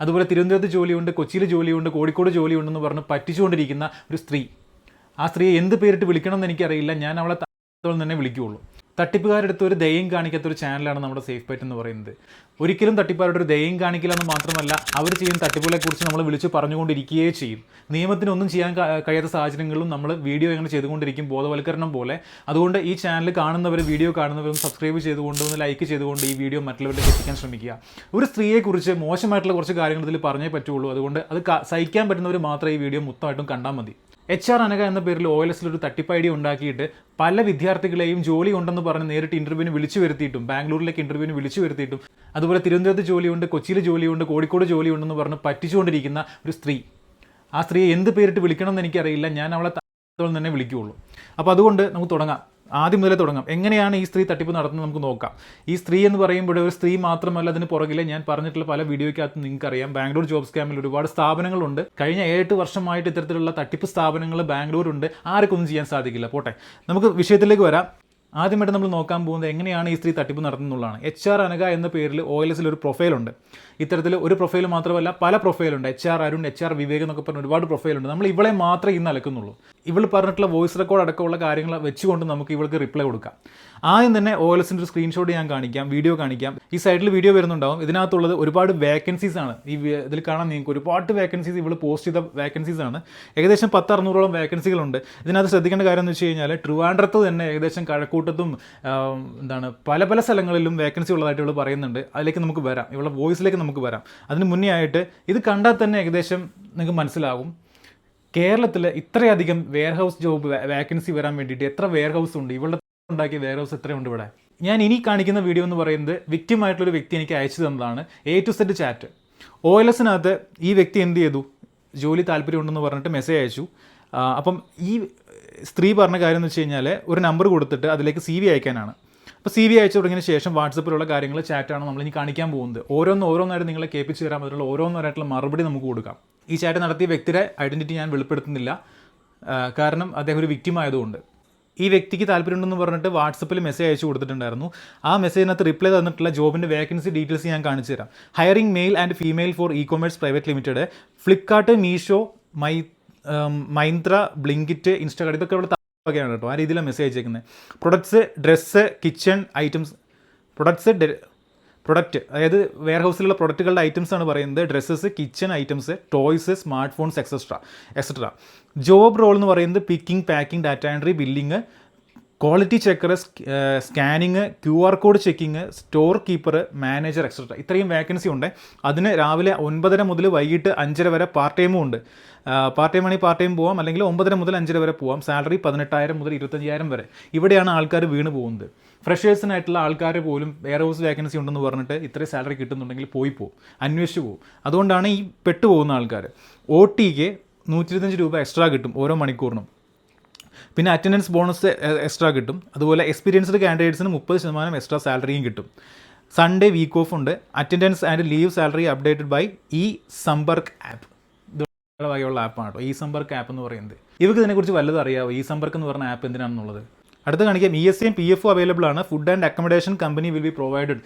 അതുപോലെ തിരുവനന്തപുരത്ത് ജോലിയുണ്ട്, കൊച്ചിയിൽ ജോലിയുണ്ട്, കോഴിക്കോട് ജോലിയുണ്ടെന്ന് പറഞ്ഞ് പറ്റിച്ചുകൊണ്ടിരിക്കുന്ന ഒരു സ്ത്രീ. ആ സ്ത്രീയെ എന്ത് പേരിട്ട് വിളിക്കണം എന്ന് എനിക്കറിയില്ല. ഞാൻ അവളെ തന്നെ വിളിക്കുകയുള്ളൂ. തട്ടിപ്പുകാരെടുത്ത് ഒരു ദയയും കാണിക്കാത്ത ഒരു ചാനലാണ് നമ്മുടെ സേഫ് ബൈറ്റ് എന്ന് പറയുന്നത്. ഒരിക്കലും തട്ടിപ്പുകാരുടെ ഒരു ദയയും കാണിക്കില്ല എന്ന് മാത്രമല്ല, അവർ ചെയ്യുന്ന തട്ടിപ്പുകളെക്കുറിച്ച് നമ്മൾ വിളിച്ച് പറഞ്ഞുകൊണ്ടിരിക്കുകയേ ചെയ്യും. നിയമത്തിനൊന്നും ചെയ്യാൻ കഴിയാത്ത സാഹചര്യങ്ങളിലും നമ്മൾ വീഡിയോ ഇങ്ങനെ ചെയ്തുകൊണ്ടിരിക്കും, ബോധവൽക്കരണം പോലെ. അതുകൊണ്ട് ഈ ചാനൽ കാണുന്നവർ, വീഡിയോ കാണുന്നവരും സബ്സ്ക്രൈബ് ചെയ്തുകൊണ്ട്, ഒന്ന് ലൈക്ക് ചെയ്തുകൊണ്ട് ഈ വീഡിയോ മറ്റുള്ളവരിലേക്ക് എത്തിക്കാൻ ശ്രമിക്കുക. ഒരു സ്ത്രീയെക്കുറിച്ച് മോശമായിട്ടുള്ള കുറച്ച് കാര്യങ്ങൾ ഇതിൽ പറഞ്ഞേ പറ്റുള്ളൂ. അതുകൊണ്ട് അത് സഹിക്കാൻ പറ്റുന്നവർ മാത്രമേ ഈ വീഡിയോ മൊത്തമായിട്ടും കണ്ടാൽ മതി. HR അനഘ എന്ന പേരിൽ OLS ഒരു തട്ടിപ്പ് ID ഉണ്ടാക്കിയിട്ട് പല വിദ്യാർത്ഥികളെയും ജോലി ഉണ്ടെന്ന് പറഞ്ഞ് നേരിട്ട് ഇൻ്റർവ്യൂവിന് വിളിച്ചു വരുത്തിയിട്ടും, ബാംഗ്ലൂരിലേക്ക് ഇൻ്റർവ്യൂവിന് വിളിച്ചു വരുത്തിയിട്ടും, അതുപോലെ തിരുവനന്തപുരത്ത് ജോലിയുണ്ട്, കൊച്ചിയിൽ ജോലിയുണ്ട്, കോഴിക്കോട് ജോലിയുണ്ടെന്ന് പറഞ്ഞ് പറ്റിച്ചുകൊണ്ടിരിക്കുന്ന ഒരു സ്ത്രീ. ആ സ്ത്രീയെ എന്ത് പേരിട്ട് വിളിക്കണം എന്ന് എനിക്കറിയില്ല. ഞാൻ അവളെ തന്നെ വിളിക്കുകയുള്ളൂ. അപ്പോൾ അതുകൊണ്ട് നമുക്ക് തുടങ്ങാം. ആദ്യം മുതലേ തുടങ്ങാം. എങ്ങനെയാണ് ഈ സ്ത്രീ തട്ടിപ്പ് നടത്തുന്നത് നമുക്ക് നോക്കാം. ഈ സ്ത്രീ എന്ന് പറയുമ്പോൾ ഒരു സ്ത്രീ മാത്രമല്ല, അതിന് പുറകിലെ ഞാൻ പറഞ്ഞിട്ടുള്ള പല വീഡിയോയ്ക്കകത്ത് നിങ്ങൾക്കറിയാം, ബാംഗ്ലൂർ ജോബ് സ്കാമിൽ ഒരുപാട് സ്ഥാപനങ്ങളുണ്ട്. കഴിഞ്ഞ 7-8 വർഷമായിട്ട് ഇത്തരത്തിലുള്ള തട്ടിപ്പ് സ്ഥാപനങ്ങൾ ബാംഗ്ലൂരുണ്ട്. ആർക്കൊന്നും ചെയ്യാൻ സാധിക്കില്ല. പോട്ടെ, നമുക്ക് വിഷയത്തിലേക്ക് വരാം. ആദ്യമായിട്ട് നമ്മൾ നോക്കാൻ പോകുന്നത് എങ്ങനെയാണ് ഈ സ്ത്രീ തട്ടിപ്പ് നടത്തുന്നുള്ളതാണ്. HR അനഘ എന്ന പേരിൽ OLS ഒരു പ്രൊഫൈലുണ്ട്. ഇത്തരത്തിൽ ഒരു പ്രൊഫൈൽ മാത്രമല്ല, പല പ്രൊഫൈലുണ്ട്. HR അരുൺ, HR വിവേക് എന്നൊക്കെ പറഞ്ഞ ഒരുപാട് പ്രൊഫൈലുണ്ട്. നമ്മൾ ഇവളെ മാത്രമേ ഇന്ന് അലക്കുന്നുള്ളൂ. ഇവൾ പറഞ്ഞിട്ടുള്ള വോയിസ് റെക്കോർഡ് അടക്കമുള്ള കാര്യങ്ങൾ വെച്ചുകൊണ്ട് നമുക്ക് ഇവൾക്ക് റിപ്ലൈ കൊടുക്കാം. ആദ്യം തന്നെ OLS ഒരു സ്ക്രീൻഷോട്ട് ഞാൻ കാണിക്കാം, വീഡിയോ കാണിക്കാം. ഈ സൈഡിൽ വീഡിയോ വരുന്നുണ്ടാവും. ഇതിനകത്തുള്ളത് ഒരുപാട് വേക്കൻസീസ് ആണ്. ഇതിൽ കാണാൻ നിങ്ങൾക്ക് ഒരുപാട് വേക്കൻസീസ് ഇവൾ പോസ്റ്റ് ചെയ്ത വേക്കൻസീസ് ആണ്. ഏകദേശം 1000-600ഓളം വേക്കൻസികളുണ്ട്. ഇതിനകത്ത് ശ്രദ്ധിക്കേണ്ട കാര്യം എന്ന് വെച്ച് കഴിഞ്ഞാൽ, ട്രിവാൻഡ്രത്ത് തന്നെ ഏകദേശം കഴക്കൂട്ടത്തും പല പല സ്ഥലങ്ങളിലും വേക്കൻസി ഉള്ളതായിട്ട് ഇവൾ പറയുന്നുണ്ട്. അതിലേക്ക് നമുക്ക് വരാം, ഇവളുടെ വോയിസിലേക്ക് നമുക്ക് വരാം. അതിന് മുന്നേ ആയിട്ട് ഇത് കണ്ടാൽ തന്നെ ഏകദേശം നിങ്ങൾക്ക് മനസ്സിലാവും, കേരളത്തിൽ ഇത്രയധികം വെയർഹൗസ് ജോബ് വേക്കൻസി വരാൻ വേണ്ടിയിട്ട് എത്ര വെയർഹൗസ് ഉണ്ട്, ഇവളുടെ ഉണ്ടാക്കിയ വെയർഹൗസ് എത്രയുണ്ട് ഇവിടെ. ഞാൻ ഇനി കാണിക്കുന്ന വീഡിയോ എന്ന് പറയുന്നത് വിക്റ്റിമായിട്ടുള്ളൊരു വ്യക്തി എനിക്ക് അയച്ചു തന്നതാണ്. A to Z chat. OLSനകത്ത് ഈ വ്യക്തി എന്ത് ചെയ്തു, ജോലി താല്പര്യമുണ്ടെന്ന് പറഞ്ഞിട്ട് മെസ്സേജ് അയച്ചു. അപ്പം ഈ സ്ത്രീ പറഞ്ഞ കാര്യം എന്ന് വെച്ച് കഴിഞ്ഞാൽ, ഒരു നമ്പർ കൊടുത്തിട്ട് അതിലേക്ക് CV അയക്കാനാണ്. അപ്പോൾ CV അയച്ചു തുടങ്ങിയതിന് ശേഷം വാട്സപ്പിലുള്ള കാര്യങ്ങൾ, ചാറ്റാണ് നമ്മളിനി കാണിക്കാൻ പോകുന്നത്. ഓരോന്നായിട്ട് നിങ്ങളെ കേൾപ്പിച്ച് തരാൻ പറ്റുള്ള ഓരോന്നോരായിട്ടുള്ള മറുപടി നമുക്ക് കൊടുക്കാം. ഈ ചാറ്റ് നടത്തിയ വ്യക്തിയുടെ ഐഡൻറ്റിറ്റി ഞാൻ വെളിപ്പെടുത്തുന്നില്ല, കാരണം അദ്ദേഹം ഒരു വിക്റ്റിം ആയതുകൊണ്ട്. ഈ വ്യക്തിക്ക് താല്പര്യമുണ്ടെന്ന് പറഞ്ഞിട്ട് വാട്സപ്പിൽ മെസ്സേജ് അയച്ചു കൊടുത്തിട്ടുണ്ടായിരുന്നു. ആ മെസ്സേജിനകത്ത് റിപ്ലൈ തന്നിട്ടുള്ള ജോബിൻ്റെ വേക്കൻസി ഡീറ്റെയിൽസ് ഞാൻ കാണിച്ചു തരാം. Hiring male and female for e-commerce private limited, Flipkart, Meesho, Myntra, Blinkit, Instagram, ഇതൊക്കെ ഇവിടെ വകയാണ് കേട്ടോ. ആ രീതിയിലാണ് മെസ്സേജ് അയച്ചേക്കുന്നത്. Products, dress, kitchen items, product അതായത് വെയർ ഹൗസിലുള്ള പ്രൊഡക്റ്റുകളുടെ ഐറ്റംസ് ആണ് പറയുന്നത്. Dresses, kitchen items, toys, smart phones, etcetera. Job role എന്ന് പറയുന്നത് picking, packing, data entry, billing, quality checker, scanning, QR code checking, store keeper, manager, etcetera. ഇത്രയും വേക്കൻസി ഉണ്ട്. അതിന് രാവിലെ 9:30 മുതൽ വൈകിട്ട് 5:30 വരെ പാർട്ട് ടൈമും ഉണ്ട്. പാർട്ട് ടൈം ആണെങ്കിൽ പാർട്ട് ടൈം പോകാം, അല്ലെങ്കിൽ 9:30 മുതൽ 5:30 വരെ പോകാം. സാലറി 18,000 മുതൽ 25,000 വരെ. ഇവിടെയാണ് ആൾക്കാർ വീണ് പോകുന്നത്. ഫ്രഷേഴ്സിനായിട്ടുള്ള ആൾക്കാർ പോലും വെയർ ഹൗസ് വേക്കൻസി ഉണ്ടെന്ന് പറഞ്ഞിട്ട് ഇത്രയും സാലറി കിട്ടുന്നുണ്ടെങ്കിൽ പോകും, അന്വേഷിച്ച് പോകും. അതുകൊണ്ടാണ് ഈ പെട്ടുപോകുന്ന ആൾക്കാർ. OTക്ക് 125 രൂപ എക്സ്ട്രാ കിട്ടും ഓരോ മണിക്കൂറിനും. പിന്നെ അറ്റൻഡൻസ് ബോണസ് എക്സ്ട്രാ കിട്ടും. അതുപോലെ എക്സ്പീരിയൻസ്ഡ് കാൻഡിഡേറ്റ്സിന് 30% എക്സ്ട്രാ സാലറിയും കിട്ടും. സൺഡേ വീക്ക് ഓഫ് ഉണ്ട്. Attendance and leave salary updated by e-Sampark app. ഇതുള്ള വകയുള്ള ആപ്പാണ് കേട്ടോ ഇ-സമ്പർക്ക് ആപ്പ് എന്ന് പറയുന്നത്. ഇവർക്ക് ഇതിനെക്കുറിച്ച് വല്ലതും അറിയാമോ, ഇ-സമ്പർക്ക് എന്ന് പറഞ്ഞ ആപ്പ് എന്തിനാണെന്നുള്ളത്? അടുത്ത് കാണിക്കാം. ESAയും PF അവൈലബിൾ ആണ്. Food and accommodation company will be provided.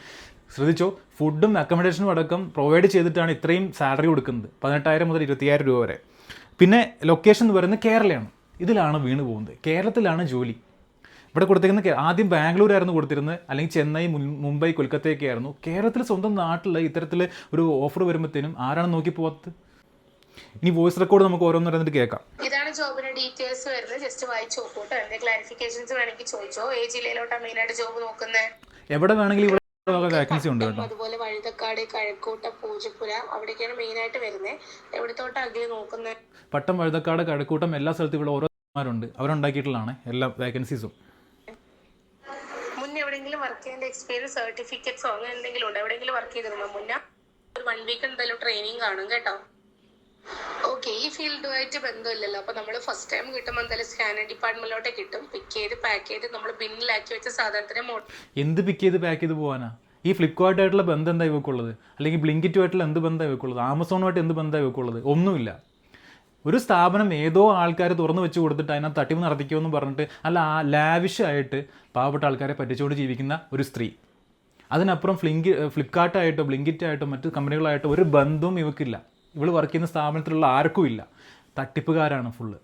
ശ്രദ്ധിച്ചോ, ഫുഡും അക്കോമഡേഷനും അടക്കം പ്രൊവൈഡ് ചെയ്തിട്ടാണ് ഇത്രയും സാലറി കൊടുക്കുന്നത്. 18,000 മുതൽ 20,000 രൂപ വരെ. പിന്നെ ലൊക്കേഷൻ എന്ന് പറയുന്നത് കേരളയാണ്. ഇതിലാണ് വീണ് പോകുന്നത്. കേരളത്തിലാണ് ജോലി. ഇവിടെ കൊടുത്തിരിക്കുന്ന ആദ്യം ബാംഗ്ലൂരായിരുന്നു കൊടുത്തിരുന്നത്, അല്ലെങ്കിൽ ചെന്നൈ, മുംബൈ, കൊൽക്കത്തയൊക്കെ ആയിരുന്നു. കേരളത്തിൽ സ്വന്തം നാട്ടിൽ ഇത്തരത്തിൽ ഒരു ഓഫർ വരുമ്പോഴത്തേനും ആരാണ് നോക്കി പോകാത്തത്? ഇനി വോയിസ് റെക്കോർഡ് നമുക്ക് ഓരോന്നിട്ട് കേൾക്കാം. ഇതാണ് ജോബിന്റെ ഡീറ്റെയിൽസ് വരുന്നത്. ജസ്റ്റ് വായിച്ചു നോക്കൂട്ടോ. എന്തെങ്കിലും ക്ലാരിഫിക്കേഷൻസ് വേണമെങ്കിൽ ചോദിച്ചോ. ഏത് ജില്ലയിലോട്ടാണ് മെയിനായിട്ട് ജോബ് നോക്കുന്നത്? എവിടെ വേണമെങ്കിലും ഇവിടെ വേക്കൻസി ഉണ്ട് കേട്ടോ. അതുപോലെ വഴുതക്കാട്, കഴക്കൂട്ടം, പൂജപ്പുര അവിടേക്കാണ് മെയിനായിട്ട് വരുന്നത്. എവിടത്തോട്ടാ അഖില് നോക്കുന്നത്? പട്ടം, വഴുതക്കാട്, കഴക്കൂട്ടം എല്ലാ സ്ഥലത്തും ഇവിടെ ഓരോരുണ്ട്. അവരുണ്ടാക്കിയിട്ടുള്ളതാണ് എല്ലാ വേക്കൻസീസും. മുന്നേ എവിടെയെങ്കിലും വർക്ക് ചെയ്യേണ്ട എക്സ്പീരിയൻസ്, സർട്ടിഫിക്കറ്റ്സോ അങ്ങനെ എന്തെങ്കിലും ഉണ്ട്? എവിടെയെങ്കിലും വർക്ക് ചെയ്തിരുന്നോ മുന്നേ? ഒരു 1 വീക്ക് എന്തായാലും ട്രെയിനിങ് കാണും കേട്ടോ. ഓക്കെ, ഈ ഫീൽഡുമായിട്ട് ബന്ധമില്ലല്ലോ. അപ്പൊ നമ്മൾ ഫസ്റ്റ് ടൈം കിട്ടുമ്പോൾ എന്തായാലും സ്കാനിങ് ഡിപ്പാർട്ട്മെന്റിലോട്ട് കിട്ടും. പിക്ക് ചെയ്ത് പാക്ക് ചെയ്ത് നമ്മൾ ബിന്നിലാക്കി വെച്ച സാധനത്തിന് എന്ത് പിക്ക് ചെയ്ത് പാക്ക് ചെയ്ത് പോകാനാ? ഈ ഫ്ലിപ്കാർട്ടായിട്ടുള്ള ബന്ധം എന്താ ഇവക്കുള്ളത്? അല്ലെങ്കിൽ ബ്ലിങ്കിറ്റുമായിട്ടുള്ള എന്ത് ബന്ധം ഇവക്കുള്ളത്? ആമസോണുമായിട്ട് എന്ത് ബന്ധം ഇവക്കുള്ളത്? ഒന്നുമില്ല. ഒരു സ്ഥാപനം ഏതോ ആൾക്കാർ തുറന്നു വെച്ച് കൊടുത്തിട്ട് അതിനകത്ത് തട്ടിപ്പ് നടത്തിക്കുമെന്ന് പറഞ്ഞിട്ട് ലാവിഷായിട്ട് പാവപ്പെട്ട ആൾക്കാരെ പറ്റിച്ചുകൊണ്ട് ജീവിക്കുന്ന ഒരു സ്ത്രീ. അതിനപ്പുറം ഫ്ലിപ്കാർട്ടായിട്ടോ ബ്ലിങ്കിറ്റായിട്ടോ മറ്റ് കമ്പനികളായിട്ടോ ഒരു ബന്ധവും ഇവക്കില്ല. ഇവൾ വർക്ക് ചെയ്യുന്ന സ്ഥാപനത്തിലുള്ള ആർക്കും ഇല്ല. തട്ടിപ്പുകാരാണ് ഫുള്ള്.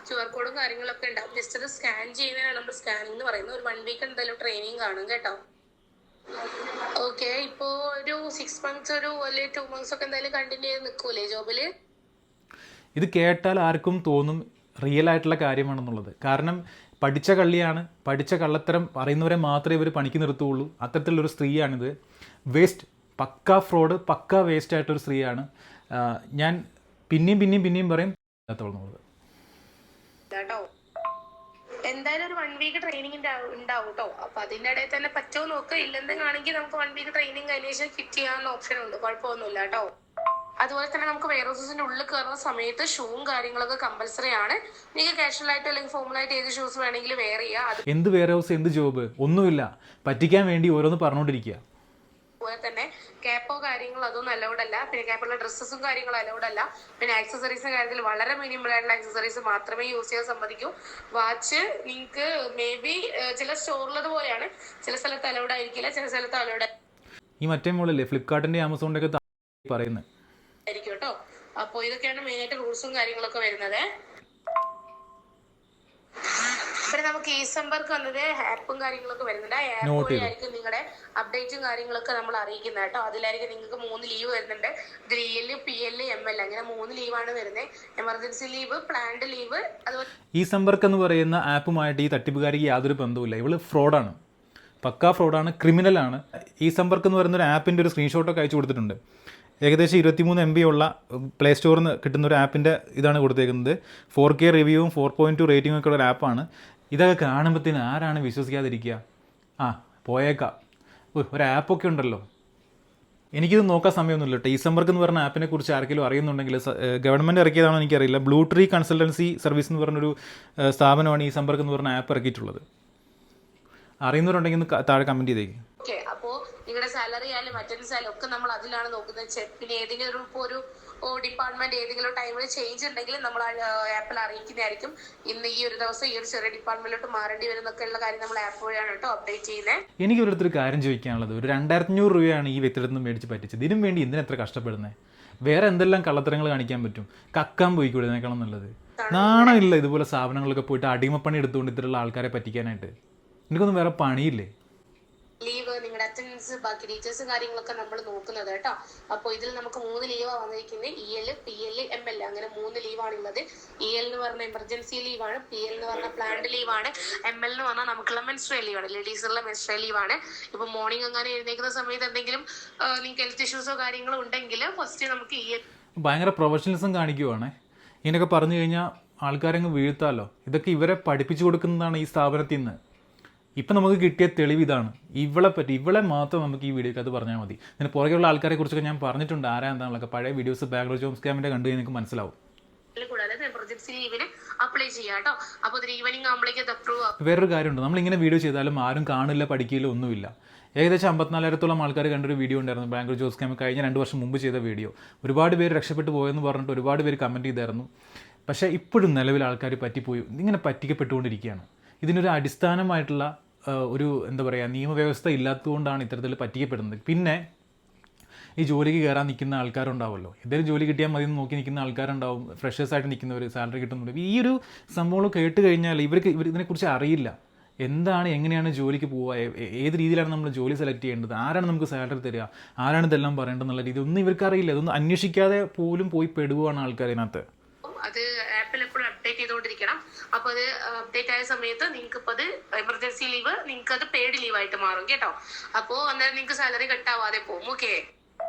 QR കോഡും കാര്യങ്ങളൊക്കെ ഉണ്ടാവും. ജസ്റ്റ് അത് സ്കാൻ ചെയ്യുന്നതിനാണ് നമ്മൾ സ്കാനിങ് എന്ന് പറയുന്നത്. ഒരു 1 വീക്ക് എന്തായാലും ട്രെയിനിങ് കാണും കേട്ടോ. ഓക്കെ, ഇപ്പോ ഒരു 6 months ഒരു 2 months ഒക്കെ എന്തായാലും കണ്ടിന്യൂ ചെയ്ത് നിൽക്കൂലേ ജോബില്? ഇത് കേട്ടാൽ ആർക്കും തോന്നും റിയൽ ആയിട്ടുള്ള കാര്യമാണെന്നുള്ളത്. കാരണം പഠിച്ച കള്ളിയാണ്, പഠിച്ച കള്ളത്തരം പറയുന്നവരെ മാത്രമേ ഇവർ പണിക്ക് നിർത്തുകയുള്ളൂ. അത്തരത്തിലുള്ളൊരു സ്ത്രീയാണിത്. വേസ്റ്റ്, പക്ക ഫ്രോഡ്, പക്ക വേസ്റ്റ് ആയിട്ടൊരു സ്ത്രീയാണ്. ഞാൻ പിന്നെയും പറയും എന്നുള്ളത്. കേട്ടോ, എന്തായാലും ഒരു 1 വീക്ക് ട്രെയിനിങ് ഉണ്ടാവും കേട്ടോ. അപ്പൊ അതിന്റെ ഇടയിൽ തന്നെ പറ്റുമോ നോക്കുക. ഇല്ലെന്നെങ്കിൽ നമുക്ക് 1 വീക്ക് ട്രെയിനിങ് കഴിഞ്ഞ ശേഷം ഫിറ്റ് ചെയ്യാവുന്ന ഓപ്ഷൻ ഉണ്ട്, കുഴപ്പമൊന്നുമില്ല കേട്ടോ. അതുപോലെ തന്നെ നമുക്ക് വെയർ ഹൗസസിന്റെ ഉള്ളിൽ കയറുന്ന സമയത്ത് ഷൂവും കാര്യങ്ങളൊക്കെ കമ്പൽസറി ആണ്. നിങ്ങൾക്ക് കാഷ്വൽ ആയിട്ട് അല്ലെങ്കിൽ ഫോർമൽ ആയിട്ട് ഏത് ഷൂസ് വേണമെങ്കിലും വെയർ ചെയ്യാം. എന്ത് വെയർ ഹൗസ്, എന്ത് ജോബ്, ഒന്നുമില്ല. പറ്റിക്കാൻ വേണ്ടി ഓരോന്ന് പറഞ്ഞുകൊണ്ടിരിക്കുക. അതുപോലെ തന്നെ ക്യാപ്പോ കാര്യങ്ങളോ അതൊന്നും അലൗഡ് അല്ല. പിന്നെ ക്യാപ്പുള്ള ഡ്രസ്സസും കാര്യങ്ങളും അലൗഡ് അല്ല. പിന്നെ ആക്സസറീസിന്റെ കാര്യത്തിൽ വളരെ മിനിമം ആയിട്ടുള്ള ആക്സസറീസ് മാത്രമേ യൂസ് ചെയ്യാൻ സമ്മതിക്കൂ. വാച്ച് നിങ്ങൾക്ക് മേ ബി ചില സ്റ്റോറിലത് പോലെയാണ്, ചില സ്ഥലത്ത് അലൗഡ് ആയിരിക്കില്ല, ചില സ്ഥലത്ത് അലൗഡ് ഈ മറ്റേ മോളല്ലേ ഫ്ലിപ്കാർട്ടിന്റെ ആമസോണിന്റെ ഒക്കെ പറയുന്നത് ആയിരിക്കും കേട്ടോ. അപ്പൊ ഇതൊക്കെയാണ് മെയിൻ ആയിട്ട് റൂൾസും കാര്യങ്ങളൊക്കെ വരുന്നത്. പിന്നെ നമുക്ക് ഈ സമ്പർക്ക് വന്നത് ആപ്പും കാര്യങ്ങളൊക്കെ വരുന്നുണ്ട്. ആ ആപ്പ് വഴിയായിരിക്കും നിങ്ങളുടെ അപ്ഡേറ്റും കാര്യങ്ങളൊക്കെ നമ്മൾ അറിയിക്കുന്നത് കേട്ടോ. അതിലായിരിക്കും നിങ്ങൾക്ക് 3 ലീവ് വരുന്നുണ്ട്. ഇതിൽ EL, PL, ML അങ്ങനെ 3 ലീവാണ് വരുന്നത്. Emergency leave, planned leave. അതുപോലെ ഈ സമ്പർക്ക് എന്ന് പറയുന്ന ആപ്പുമായിട്ട് ഈ തട്ടിപ്പുകാരിക്ക് യാതൊരു ബന്ധവുമില്ല. ഇവള് ഫ്രോഡാണ്, പക്കാ ഫ്രോഡാണ്, ക്രിമിനലാണ്. ഈ സമ്പർക്ക് എന്ന് പറയുന്ന ഒരു ആപ്പിൻ്റെ ഒരു സ്ക്രീൻഷോട്ടൊക്കെ അയച്ചു കൊടുത്തിട്ടുണ്ട്. ഏകദേശം 23 MB ഉള്ള പ്ലേ സ്റ്റോറിൽ നിന്ന് കിട്ടുന്ന ഒരു ആപ്പിൻ്റെ ഇതാണ് കൊടുത്തേക്കുന്നത്. 4K റിവ്യൂവും 4.2 റേറ്റിംഗും ഒക്കെ ഉള്ള ഒരു ആപ്പാണ്. ഇതൊക്കെ കാണുമ്പോഴത്തേന് ആരാണ് വിശ്വസിക്കാതിരിക്കുക? പോയേക്കാം, ഒരു ആപ്പൊക്കെ ഉണ്ടല്ലോ. എനിക്കിത് നോക്കാൻ സമയമൊന്നുമില്ല കേട്ടോ. ഈ സമ്പർക്ക് എന്ന് പറഞ്ഞ ആപ്പിനെ കുറിച്ച് ആർക്കെങ്കിലും അറിയുന്നുണ്ടെങ്കിൽ, ഗവൺമെൻറ് ഇറക്കിയതാണോ എനിക്കറിയില്ല. ബ്ലൂ ട്രീ കൺസൾട്ടൻസി സർവീസ് എന്ന് പറഞ്ഞൊരു സ്ഥാപനമാണ് ഈ സമ്പർക്ക് എന്ന് പറഞ്ഞ ആപ്പ് ഇറക്കിയിട്ടുള്ളത്. അറിയുന്നവരുണ്ടെങ്കിൽ താഴെ കമൻറ്റ് ചെയ്തേക്ക്. അപ്പോ നിങ്ങളുടെ സാലറി ആയാലും അറ്റൻഡൻസ് ആയാലും ഒക്കെ നമ്മൾ അതിലാണ് നോക്കുന്നത്. പിന്നെ ഏതെങ്കിലും ഒരു ഡിപ്പാർട്ട്മെന്റ് ഏതെങ്കിലും ടൈമിൽ ചേഞ്ച് ഉണ്ടെങ്കിൽ നമ്മൾ ആപ്പിൽ അറിയിക്കുന്നതായിരിക്കും. ഇന്ന് ഈ ഒരു ദിവസം ഈ ഒരു ചെറിയ ഡിപ്പാർട്ട്മെന്റിലോട്ട് മാറേണ്ടി വരുന്നൊക്കെയുള്ള കാര്യം നമ്മൾ ആപ്പ് വഴിയാണ് കേട്ടോ അപ്ഡേറ്റ് ചെയ്യുന്നത്. എനിക്ക് ഒരിടത്തൊരു കാര്യം ചോദിക്കാനുള്ളത്, ഒരു 2500 രൂപയാണ് ഈ വ്യക്തിയുടെ മേടിച്ച് പറ്റിച്ചത്. ഇതിനും വേണ്ടി എന്തിനെത്ര കഷ്ടപ്പെടുന്നത്? വേറെ എന്തെല്ലാം കള്ളത്തരങ്ങൾ കാണിക്കാൻ പറ്റും? കക്കാൻ പോയിക്കൂടെ ഇതിനേക്കാളും നല്ലത്? നാണമില്ല ഇതുപോലെ സ്ഥാപനങ്ങളൊക്കെ പോയിട്ട് അടിമപ്പണി എടുത്തുകൊണ്ട് ഇത്തരമുള്ള ആൾക്കാരെ പറ്റിക്കാനായിട്ട്? എനിക്കൊന്നും വേറെ പണിയില്ലേ? ലീവ്, നിങ്ങളുടെ അറ്റൻഡൻസ്, ബാക്കി ഡീറ്റെയിൽസും കാര്യങ്ങളൊക്കെ നമ്മൾ നോക്കുന്നത് കേട്ടോ. അപ്പോൾ ഇതിൽ നമുക്ക് 3 ലീവാണ് വന്നിരിക്കുന്നത്. EL, PL, ML അങ്ങനെ 3 ലീവാണുള്ളത്. EL എന്ന് പറഞ്ഞ എമർജൻസി ലീവാണ്, PL എന്ന് പറഞ്ഞ പ്ലാൻഡ് ലീവാണ്, ML എന്ന് പറഞ്ഞാൽ നമുക്കുള്ള മെൻസ്ട്രൽ ലീവാണ്, ലേഡീസുള്ള മെൻസ്ട്രൽ ലീവാണ്. ഇപ്പൊ മോർണിംഗ് അങ്ങനെ എഴുന്നേക്കുന്ന സമയത്ത് എന്തെങ്കിലും നിങ്ങൾക്ക് ഹെൽത്ത് ഇഷ്യൂസോ കാര്യങ്ങളോ ഉണ്ടെങ്കിൽ ഫസ്റ്റ് നമുക്ക് EL. ഭയങ്കര പ്രൊഫഷണലിസം കാണിക്കുവാണേ. ഇങ്ങനെയൊക്കെ പറഞ്ഞു കഴിഞ്ഞാൽ ആൾക്കാരങ്ങ് വീഴ്ത്താമല്ലോ. ഇതൊക്കെ ഇവരെ പഠിപ്പിച്ചു കൊടുക്കുന്നതാണ് ഈ സ്ഥാപനത്തിൽ നിന്ന്. ഇപ്പം നമുക്ക് കിട്ടിയ തെളിവ് ഇതാണ്. ഇവളെ മാത്രം നമുക്ക് ഈ വീഡിയോക്ക് അത് പറഞ്ഞാൽ മതി. ഇതിന് പുറകെയുള്ള ആൾക്കാരെ കുറിച്ചൊക്കെ ഞാൻ പറഞ്ഞിട്ടുണ്ട്, ആരാ എന്താണല്ലോ. പഴയ വീഡിയോസ് ബാംഗ്ലൂർ ജോബ് സ്കാമിൻ്റെ കണ്ടു കഴിഞ്ഞാൽ നിങ്ങൾക്ക് മനസ്സിലാവും. എമർജൻസി ലീവിന് അപ്ലൈ ചെയ്യാം കേട്ടോ. അപ്പോൾ ഇത് ഈവനിങ് ആകുമ്പോഴേക്ക് അത് അപ്രൂവ് ആവും. വേറൊരു കാര്യമുണ്ട്, നമ്മളിങ്ങനെ വീഡിയോ ചെയ്താലും ആരും കാണില്ല, പഠിക്കില്ല, ഒന്നുമില്ല. ഏകദേശം 54,000-ഓളം ആൾക്കാർ കണ്ടൊരു വീഡിയോ ഉണ്ടായിരുന്നു ബാംഗ്ലൂർ ജോബ് സ്കാം കഴിഞ്ഞ 2 വർഷം മുമ്പ് ചെയ്ത വീഡിയോ. ഒരുപാട് പേര് രക്ഷപ്പെട്ടു പോയെന്ന് പറഞ്ഞിട്ട് ഒരുപാട് പേര് കമൻറ്റ് ചെയ്തായിരുന്നു. പക്ഷേ ഇപ്പോഴും നിലവിൽ ആൾക്കാർ പറ്റിപ്പോയി, ഇങ്ങനെ പറ്റിക്കപ്പെട്ടുകൊണ്ടിരിക്കുകയാണ്. ഇതിനൊരു അടിസ്ഥാനമായിട്ടുള്ള ഒരു എന്താ പറയുക നിയമവ്യവസ്ഥ ഇല്ലാത്തതുകൊണ്ടാണ് ഇത്തരത്തിൽ പറ്റിക്കപ്പെടുന്നത്. പിന്നെ ഈ ജോലിക്ക് കയറാൻ നിൽക്കുന്ന ആൾക്കാരുണ്ടാവുമല്ലോ, എന്തെങ്കിലും ജോലി കിട്ടിയാൽ മതി എന്ന് നോക്കി നിൽക്കുന്ന ആൾക്കാരുണ്ടാവും, ഫ്രഷേഴ്സായിട്ട് നിൽക്കുന്നവർ, സാലറി കിട്ടുന്നുണ്ട്. ഈ ഒരു സംഭവം കേട്ട് കഴിഞ്ഞാൽ ഇവർ ഇതിനെക്കുറിച്ച് അറിയില്ല. എന്താണ്, എങ്ങനെയാണ് ജോലിക്ക് പോവുക, ഏത് രീതിയിലാണ് നമ്മൾ ജോലി സെലക്ട് ചെയ്യേണ്ടത്, ആരാണ് നമുക്ക് സാലറി തരിക, ആരാണ് ഇതെല്ലാം പറയേണ്ടതെന്നുള്ള രീതി ഒന്നും ഇവർക്ക് അറിയില്ല. ഇതൊന്നും അന്വേഷിക്കാതെ പോലും പോയി പെടുകയാണ് ആൾക്കാർ ഇതിനകത്ത്. അത് ആപ്പിൽ എപ്പോഴും അപ്ഡേറ്റ് ചെയ്തുകൊണ്ടിരിക്കണം. അപ്പൊ അത് അപ്ഡേറ്റ് ആയ സമയത്ത് നിങ്ങൾക്ക് ഇപ്പൊ അത് എമർജൻസി ലീവ് നിങ്ങൾക്ക് അത് പെയ്ഡ് ലീവ് ആയിട്ട് മാറും കേട്ടോ. അപ്പോ അന്നേരം നിങ്ങൾക്ക് സാലറി കട്ടാവാതെ പോകും. ഓക്കെ,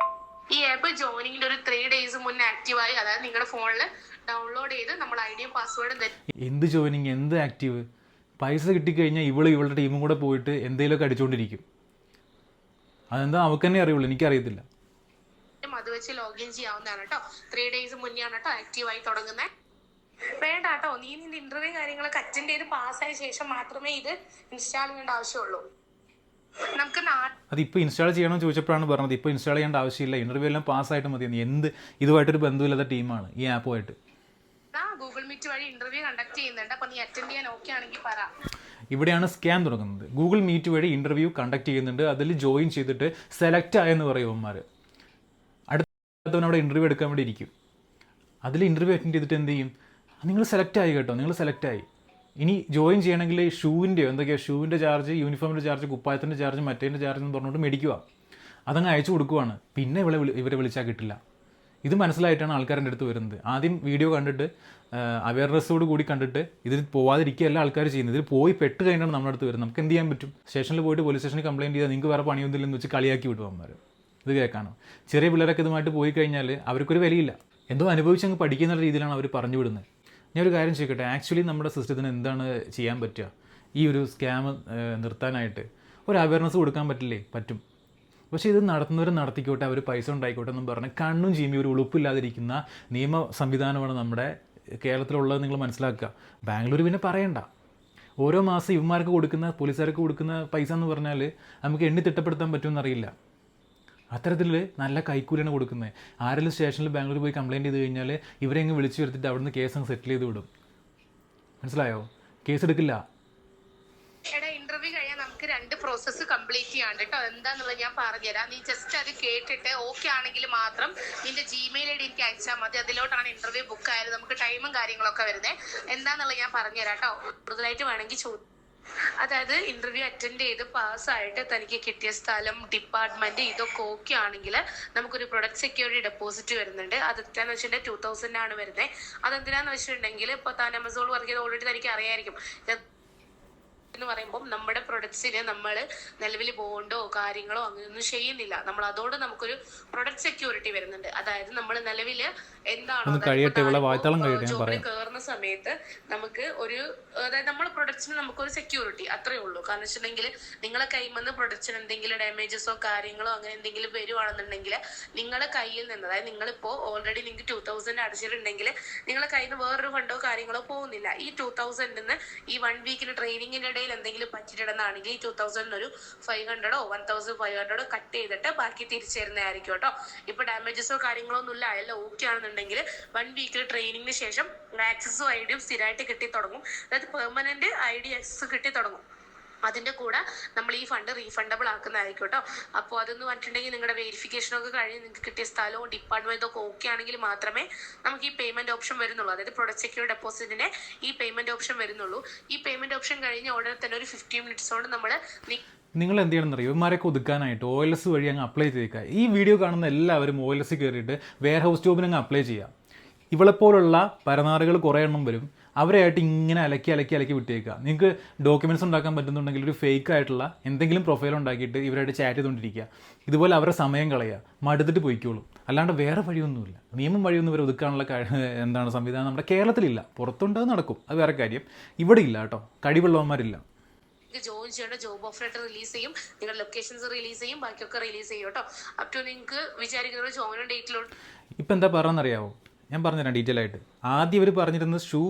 ഈ ആപ്പ് ജോയിനിങ്ങിന്റെ ഒരു 3 days മുന്നേ ആക്റ്റീവായി, അതായത് നിങ്ങളുടെ ഫോണിൽ ഡൗൺലോഡ് ചെയ്ത് നമ്മൾ ഐഡിയും പാസ്വേഡും. എന്ത് ജോയിനിങ്, എന്ത് ആക്റ്റീവ്? പൈസ കിട്ടിക്കഴിഞ്ഞാൽ ഇവളുടെ ടീമും കൂടെ പോയിട്ട് എന്തെങ്കിലുമൊക്കെ അടിച്ചുകൊണ്ടിരിക്കും. അതെന്താ അവൾക്ക് തന്നെ അറിയുള്ളൂ, എനിക്കറിയത്തില്ല. അത് വെച്ച് ലോഗിൻ ചെയ്യാവുന്നതാണ് കേട്ടോ. 3 days മുന്നെയാണ് കേട്ടോ ആക്റ്റീവായി തുടങ്ങുന്നത്. വേണ്ട കേട്ടോ, നീ നിന്റെ ഇന്റർവ്യൂ കാര്യങ്ങളൊക്കെ അറ്റൻഡ് ചെയ്ത് പാസ്സായ ശേഷം മാത്രമേ ഇത് ഇൻസ്റ്റാൾ ചെയ്യേണ്ട ആവശ്യമുള്ളൂ. നമുക്ക് അതിപ്പോൾ ഇൻസ്റ്റാൾ ചെയ്യണമെന്ന് ചോദിച്ചപ്പോഴാണ് പറഞ്ഞത് ഇപ്പോൾ ഇൻസ്റ്റാൾ ചെയ്യേണ്ട ആവശ്യമില്ല, ഇന്റർവ്യൂ എല്ലാം പാസ്സായിട്ട് മതി. എന്ത് ഇതുമായിട്ടൊരു ബന്ധമില്ലാത്ത ടീമാണ് ഈ ആപ്പുമായിട്ട്. ഗൂഗിൾ മീറ്റ് വഴി ഇന്റർവ്യൂ കണ്ടക്ട് ചെയ്യുന്നുണ്ട്. അപ്പൊ നീ അറ്റൻഡ് ചെയ്യാൻ ഓക്കെ ആണെങ്കിൽ പറ. ഇവിടെയാണ് സ്കാം തുടങ്ങുന്നത്. ഗൂഗിൾ മീറ്റ് വഴി ഇൻ്റർവ്യൂ കണ്ടക്ട് ചെയ്യുന്നുണ്ട്, അതിൽ ജോയിൻ ചെയ്തിട്ട് സെലക്ട് ആയെന്ന് പറയും അവന്മാർ. അടുത്തവൻ അവിടെ ഇൻ്റർവ്യൂ എടുക്കാൻ വേണ്ടി ഇരിക്കും. അതിൽ ഇൻ്റർവ്യൂ അറ്റൻഡ് ചെയ്തിട്ട് എന്ത് ചെയ്യും? നിങ്ങൾ സെലക്ട് ആയി കേട്ടോ, നിങ്ങൾ സെലക്ട് ആയി. ഇനി ജോയിൻ ചെയ്യണമെങ്കിൽ ഷൂവിൻ്റെയോ എന്തൊക്കെയോ ഷൂവിൻ്റെ ചാർജ്, യൂണിഫോമിൻ്റെ ചാർജ്, കുപ്പായത്തിൻ്റെ ചാർജ്, മറ്റേതിൻ്റെ ചാർജ് എന്ന് പറഞ്ഞുകൊണ്ട് മേടിക്കുക. അതങ്ങ് അയച്ചു കൊടുക്കുവാണ്. പിന്നെ ഇവരെ വിളിച്ചാൽ കിട്ടില്ല. ഇത് മനസ്സിലായിട്ടാണ് ആൾക്കാരുടെ അടുത്ത് വരുന്നത്. ആദ്യം വീഡിയോ കണ്ടിട്ട് അവയർനെസ്സോട് കൂടി കണ്ടിട്ട് ഇതിൽ പോവാതിരിക്കുകയല്ല ആൾക്കാർ ചെയ്യുന്നത്. ഇതിൽ പോയി പെട്ട് കഴിഞ്ഞാണ് നമ്മുടെ അടുത്ത് വരുന്നത്. നമുക്ക് എന്ത് ചെയ്യാൻ പറ്റും? സ്റ്റേഷനിൽ പോയിട്ട് പോലീസ് സ്റ്റേഷനിൽ കംപ്ലയിൻറ്റ് ചെയ്താൽ നിങ്ങൾക്ക് വേറെ പണിയൊന്നുമില്ലെന്ന് വെച്ച് കളിയാക്കി വിടുവന്മാർ. ഇത് കേൾക്കാനോ? ചെറിയ പിള്ളേരൊക്കെ ഇതുമായിട്ട് പോയി കഴിഞ്ഞാൽ അവർക്കൊരു വിലയില്ല. എന്തോ അനുഭവിച്ചങ്ങ് പഠിക്കുന്ന രീതിയിലാണ് അവർ പറഞ്ഞു വിടുന്നത്. ഞാനൊരു കാര്യം ചോദിക്കട്ടെ, ആക്ച്വലി നമ്മുടെ സിസ്റ്റത്തിന് എന്താണ് ചെയ്യാൻ പറ്റുക? ഈ ഒരു സ്കാം നിർത്താനായിട്ട് ഒരു അവയർനെസ് കൊടുക്കാൻ പറ്റില്ലേ? പറ്റും. പക്ഷേ ഇത് നടത്തുന്നവർ നടത്തിക്കോട്ടെ, അവർ പൈസ ഉണ്ടായിക്കോട്ടെ എന്നും പറഞ്ഞ് കണ്ണും ചീമി ഒരു ഉളുപ്പില്ലാതിരിക്കുന്ന നിയമ സംവിധാനമാണ് നമ്മുടെ കേരളത്തിലുള്ളത്. നിങ്ങൾ മനസ്സിലാക്കുക. ബാംഗ്ലൂർ പിന്നെ പറയണ്ട. ഓരോ മാസം ഇവന്മാർക്ക് കൊടുക്കുന്ന, പോലീസുകാർക്ക് കൊടുക്കുന്ന പൈസ എന്ന് പറഞ്ഞാൽ നമുക്ക് എണ്ണി തിട്ടപ്പെടുത്താൻ പറ്റുമെന്നറിയില്ല. അത്തരത്തിൽ നല്ല കൈക്കൂലിയാണ് കൊടുക്കുന്നത്. ആരെങ്കിലും സ്റ്റേഷനിൽ ബാംഗ്ലൂർ പോയി കംപ്ലയിൻറ്റ് ചെയ്ത് കഴിഞ്ഞാൽ ഇവരെ അങ്ങ് വിളിച്ചു വരുത്തിയിട്ട് അവിടുന്ന് കേസ് അങ്ങ് സെറ്റിൽ ചെയ്ത് വിടും. മനസ്സിലായോ? കേസ് എടുക്കില്ല. ഇന്റർവ്യൂ കഴിയാൻ നമുക്ക് 2 പ്രോസസ്സ് കംപ്ലീറ്റ് ചെയ്യാണ്ട് കേട്ടോ. എന്താന്നുള്ളത് ഞാൻ പറഞ്ഞുതരാം. നീ ജസ്റ്റ് അത് കേട്ടിട്ട് ഓക്കെ ആണെങ്കിൽ മാത്രം നിന്റെ ജിമെയിൽ ഐഡി എനിക്ക് അയച്ചാൽ മതി. അതിലോട്ടാണ് ഇന്റർവ്യൂ ബുക്ക് ആയത്. നമുക്ക് ടൈമും കാര്യങ്ങളൊക്കെ വരുന്നത്. എന്താന്നുള്ളത് ഞാൻ പറഞ്ഞുതരാം കേട്ടോ. കൂടുതലായിട്ട് വേണമെങ്കിൽ അതായത് ഇന്റർവ്യൂ അറ്റൻഡ് ചെയ്ത് പാസ്സായിട്ട് തനിക്ക് കിട്ടിയ സ്ഥലം, ഡിപ്പാർട്ട്മെന്റ് ഇതൊക്കെ ഓക്കെ ആണെങ്കിൽ നമുക്കൊരു പ്രൊഡക്റ്റ് സെക്യൂരിറ്റി ഡെപ്പോസിറ്റ് വരുന്നുണ്ട്. അത് എത്രയാന്ന് വെച്ചിട്ടുണ്ടെങ്കിൽ 2000 ആണ് വരുന്നത്. അതെന്തിനാന്ന് വെച്ചിട്ടുണ്ടെങ്കിൽ ഇപ്പോൾ താൻ ആമസോണിൽ വർക്ക് ചെയ്ത് ഓൾറെഡി തനിക്ക് അറിയായിരിക്കും. എന്ന് പറയുമ്പോൾ നമ്മുടെ പ്രൊഡക്ട്സിന് നമ്മൾ നിലവിൽ ബോണ്ടോ കാര്യങ്ങളോ അങ്ങനെയൊന്നും ചെയ്യുന്നില്ല. നമ്മൾ അതോടെ നമുക്കൊരു പ്രൊഡക്റ്റ് സെക്യൂരിറ്റി വരുന്നുണ്ട്. അതായത് നമ്മൾ നിലവിൽ എന്താണോ ജോബിൽ കയറുന്ന സമയത്ത് നമുക്ക് ഒരു, അതായത് നമ്മുടെ പ്രൊഡക്ട്സിന് നമുക്കൊരു സെക്യൂരിറ്റി അത്രേ ഉള്ളൂ. കാരണം വെച്ചിട്ടുണ്ടെങ്കിൽ നിങ്ങളെ കയ്യിൽ നിന്ന് പ്രൊഡക്ട്സിന് എന്തെങ്കിലും ഡാമേജസോ കാര്യങ്ങളോ അങ്ങനെ എന്തെങ്കിലും വരുവാണെന്നുണ്ടെങ്കിൽ നിങ്ങളെ കയ്യിൽ നിന്ന്, അതായത് നിങ്ങളിപ്പോൾ ഓൾറെഡി നിങ്ങൾക്ക് 2000 അടച്ചിട്ടുണ്ടെങ്കിൽ നിങ്ങളെ കയ്യിൽ നിന്ന് വേറൊരു ഫണ്ടോ കാര്യങ്ങളോ പോകുന്നില്ല. ഈ 2000 നിന്ന് ഈ 1 വീക്കിന് ട്രെയിനിങ്ങിന്റെ ഇടയിൽ എന്തെങ്കിലും പറ്റിയിട്ടുണ്ടെന്നാണെങ്കിൽ ഈ 2000 ഒരു 500 1500 കട്ട് ചെയ്തിട്ട് ബാക്കി തിരിച്ചു തരുന്നതായിരിക്കും കേട്ടോ. ഇപ്പൊ ഡാമേജസോ കാര്യങ്ങളോ ഒന്നും ഇല്ല, എല്ലാം ഓക്കെ ആണെന്നുണ്ടെങ്കിൽ 1 വീക്കിൽ ട്രെയിനിങ്ങിന് ശേഷം ആക്സസും ഐഡിയും സ്ഥിരമായിട്ട് കിട്ടി തുടങ്ങും. അതായത് പെർമനന്റ് ഐഡി ആക്സസ് കിട്ടി തുടങ്ങും. അതിന്റെ കൂടെ നമ്മൾ ഈ ഫണ്ട് റീഫണ്ടബിൾ ആക്കുന്നതായിരിക്കും കേട്ടോ. അപ്പോൾ അതൊന്ന് പറഞ്ഞിട്ടുണ്ടെങ്കിൽ നിങ്ങളുടെ വെരിഫിക്കേഷനൊക്കെ കഴിഞ്ഞ് നിങ്ങൾക്ക് കിട്ടിയ സ്ഥലവും ഡിപ്പാർട്ട്മെന്റ് ഒക്കെ ഓക്കെ ആണെങ്കിൽ മാത്രമേ നമുക്ക് ഈ പേയ്മെന്റ് ഓപ്ഷൻ വരുന്നുള്ളൂ. അതായത് പ്രൊഡക്റ്റ് സെക്യൂർ ഡെപ്പോസിറ്റിന് ഈ പേയ്മെന്റ് ഓപ്ഷൻ വരുന്നുള്ളൂ. ഈ പേയ്മെന്റ് ഓപ്ഷൻ കഴിഞ്ഞ ഉടനെ തന്നെ ഒരു 15 മിനിറ്റ്സ് കൊണ്ട് നമ്മൾ നിങ്ങൾ എന്ത് ചെയ്യണമെന്നറിയോ? ഇവന്മാരൊക്കെ ഒതുക്കാനായിട്ട് OLS വഴി അങ്ങ് അപ്ലൈ ചെയ്തേക്കുക. ഈ വീഡിയോ കാണുന്ന എല്ലാവരും OLS കയറിയിട്ട് വെയർ ഹൗസ് ജോബിന് അങ്ങ് അപ്ലൈ ചെയ്യാം. ഇവളെപ്പോലുള്ള പരനാറുകൾ കുറേ എണ്ണം വരും. അവരെയായിട്ട് ഇങ്ങനെ അലക്കി വിട്ടേക്കുക. നിങ്ങൾക്ക് ഡോക്യുമെൻറ്റ്സ് ഉണ്ടാക്കാൻ പറ്റുന്നുണ്ടെങ്കിൽ ഒരു ഫേക്ക് ആയിട്ടുള്ള എന്തെങ്കിലും പ്രൊഫൈൽ ഉണ്ടാക്കിയിട്ട് ഇവരായിട്ട് ചാറ്റ് ചെയ്തുകൊണ്ടിരിക്കുക. ഇതുപോലെ അവരുടെ സമയം കളയുക, മടുത്തിട്ട് പോയിക്കോളും. അല്ലാണ്ട് വേറെ വഴിയൊന്നുമില്ല. നിയമം വഴിയൊന്നും ഇവരെ ഒതുക്കാനുള്ള എന്താണ് സംവിധാനം നമ്മുടെ കേരളത്തിലില്ല. പുറത്തുണ്ട്, നടക്കും, അത് വേറെ കാര്യം. ഇവിടെ ഇല്ല കേട്ടോ, കഴിവുള്ളവന്മാരില്ല. ജോയിൻ ചെയ്യേണ്ട ജോബ് ഓഫർ ലെറ്റർ റിലീസ് ചെയ്യും, നിങ്ങളുടെ ലൊക്കേഷൻസ് റിലീസ് ചെയ്യും, ബാക്കിയൊക്കെ റിലീസ് ചെയ്യും കേട്ടോ. അപ് ടു നിങ്ങൾക്ക് വിചാരിക്കുന്ന ജോയിൻ ഡേറ്റിലോട്ട്. ഇപ്പം എന്താ പറഞ്ഞറിയാവോ? ഞാൻ പറഞ്ഞുതരാം ഡീറ്റെയിൽ ആയിട്ട്. ആദ്യം ഇവർ പറഞ്ഞിരുന്നത് ഷൂ,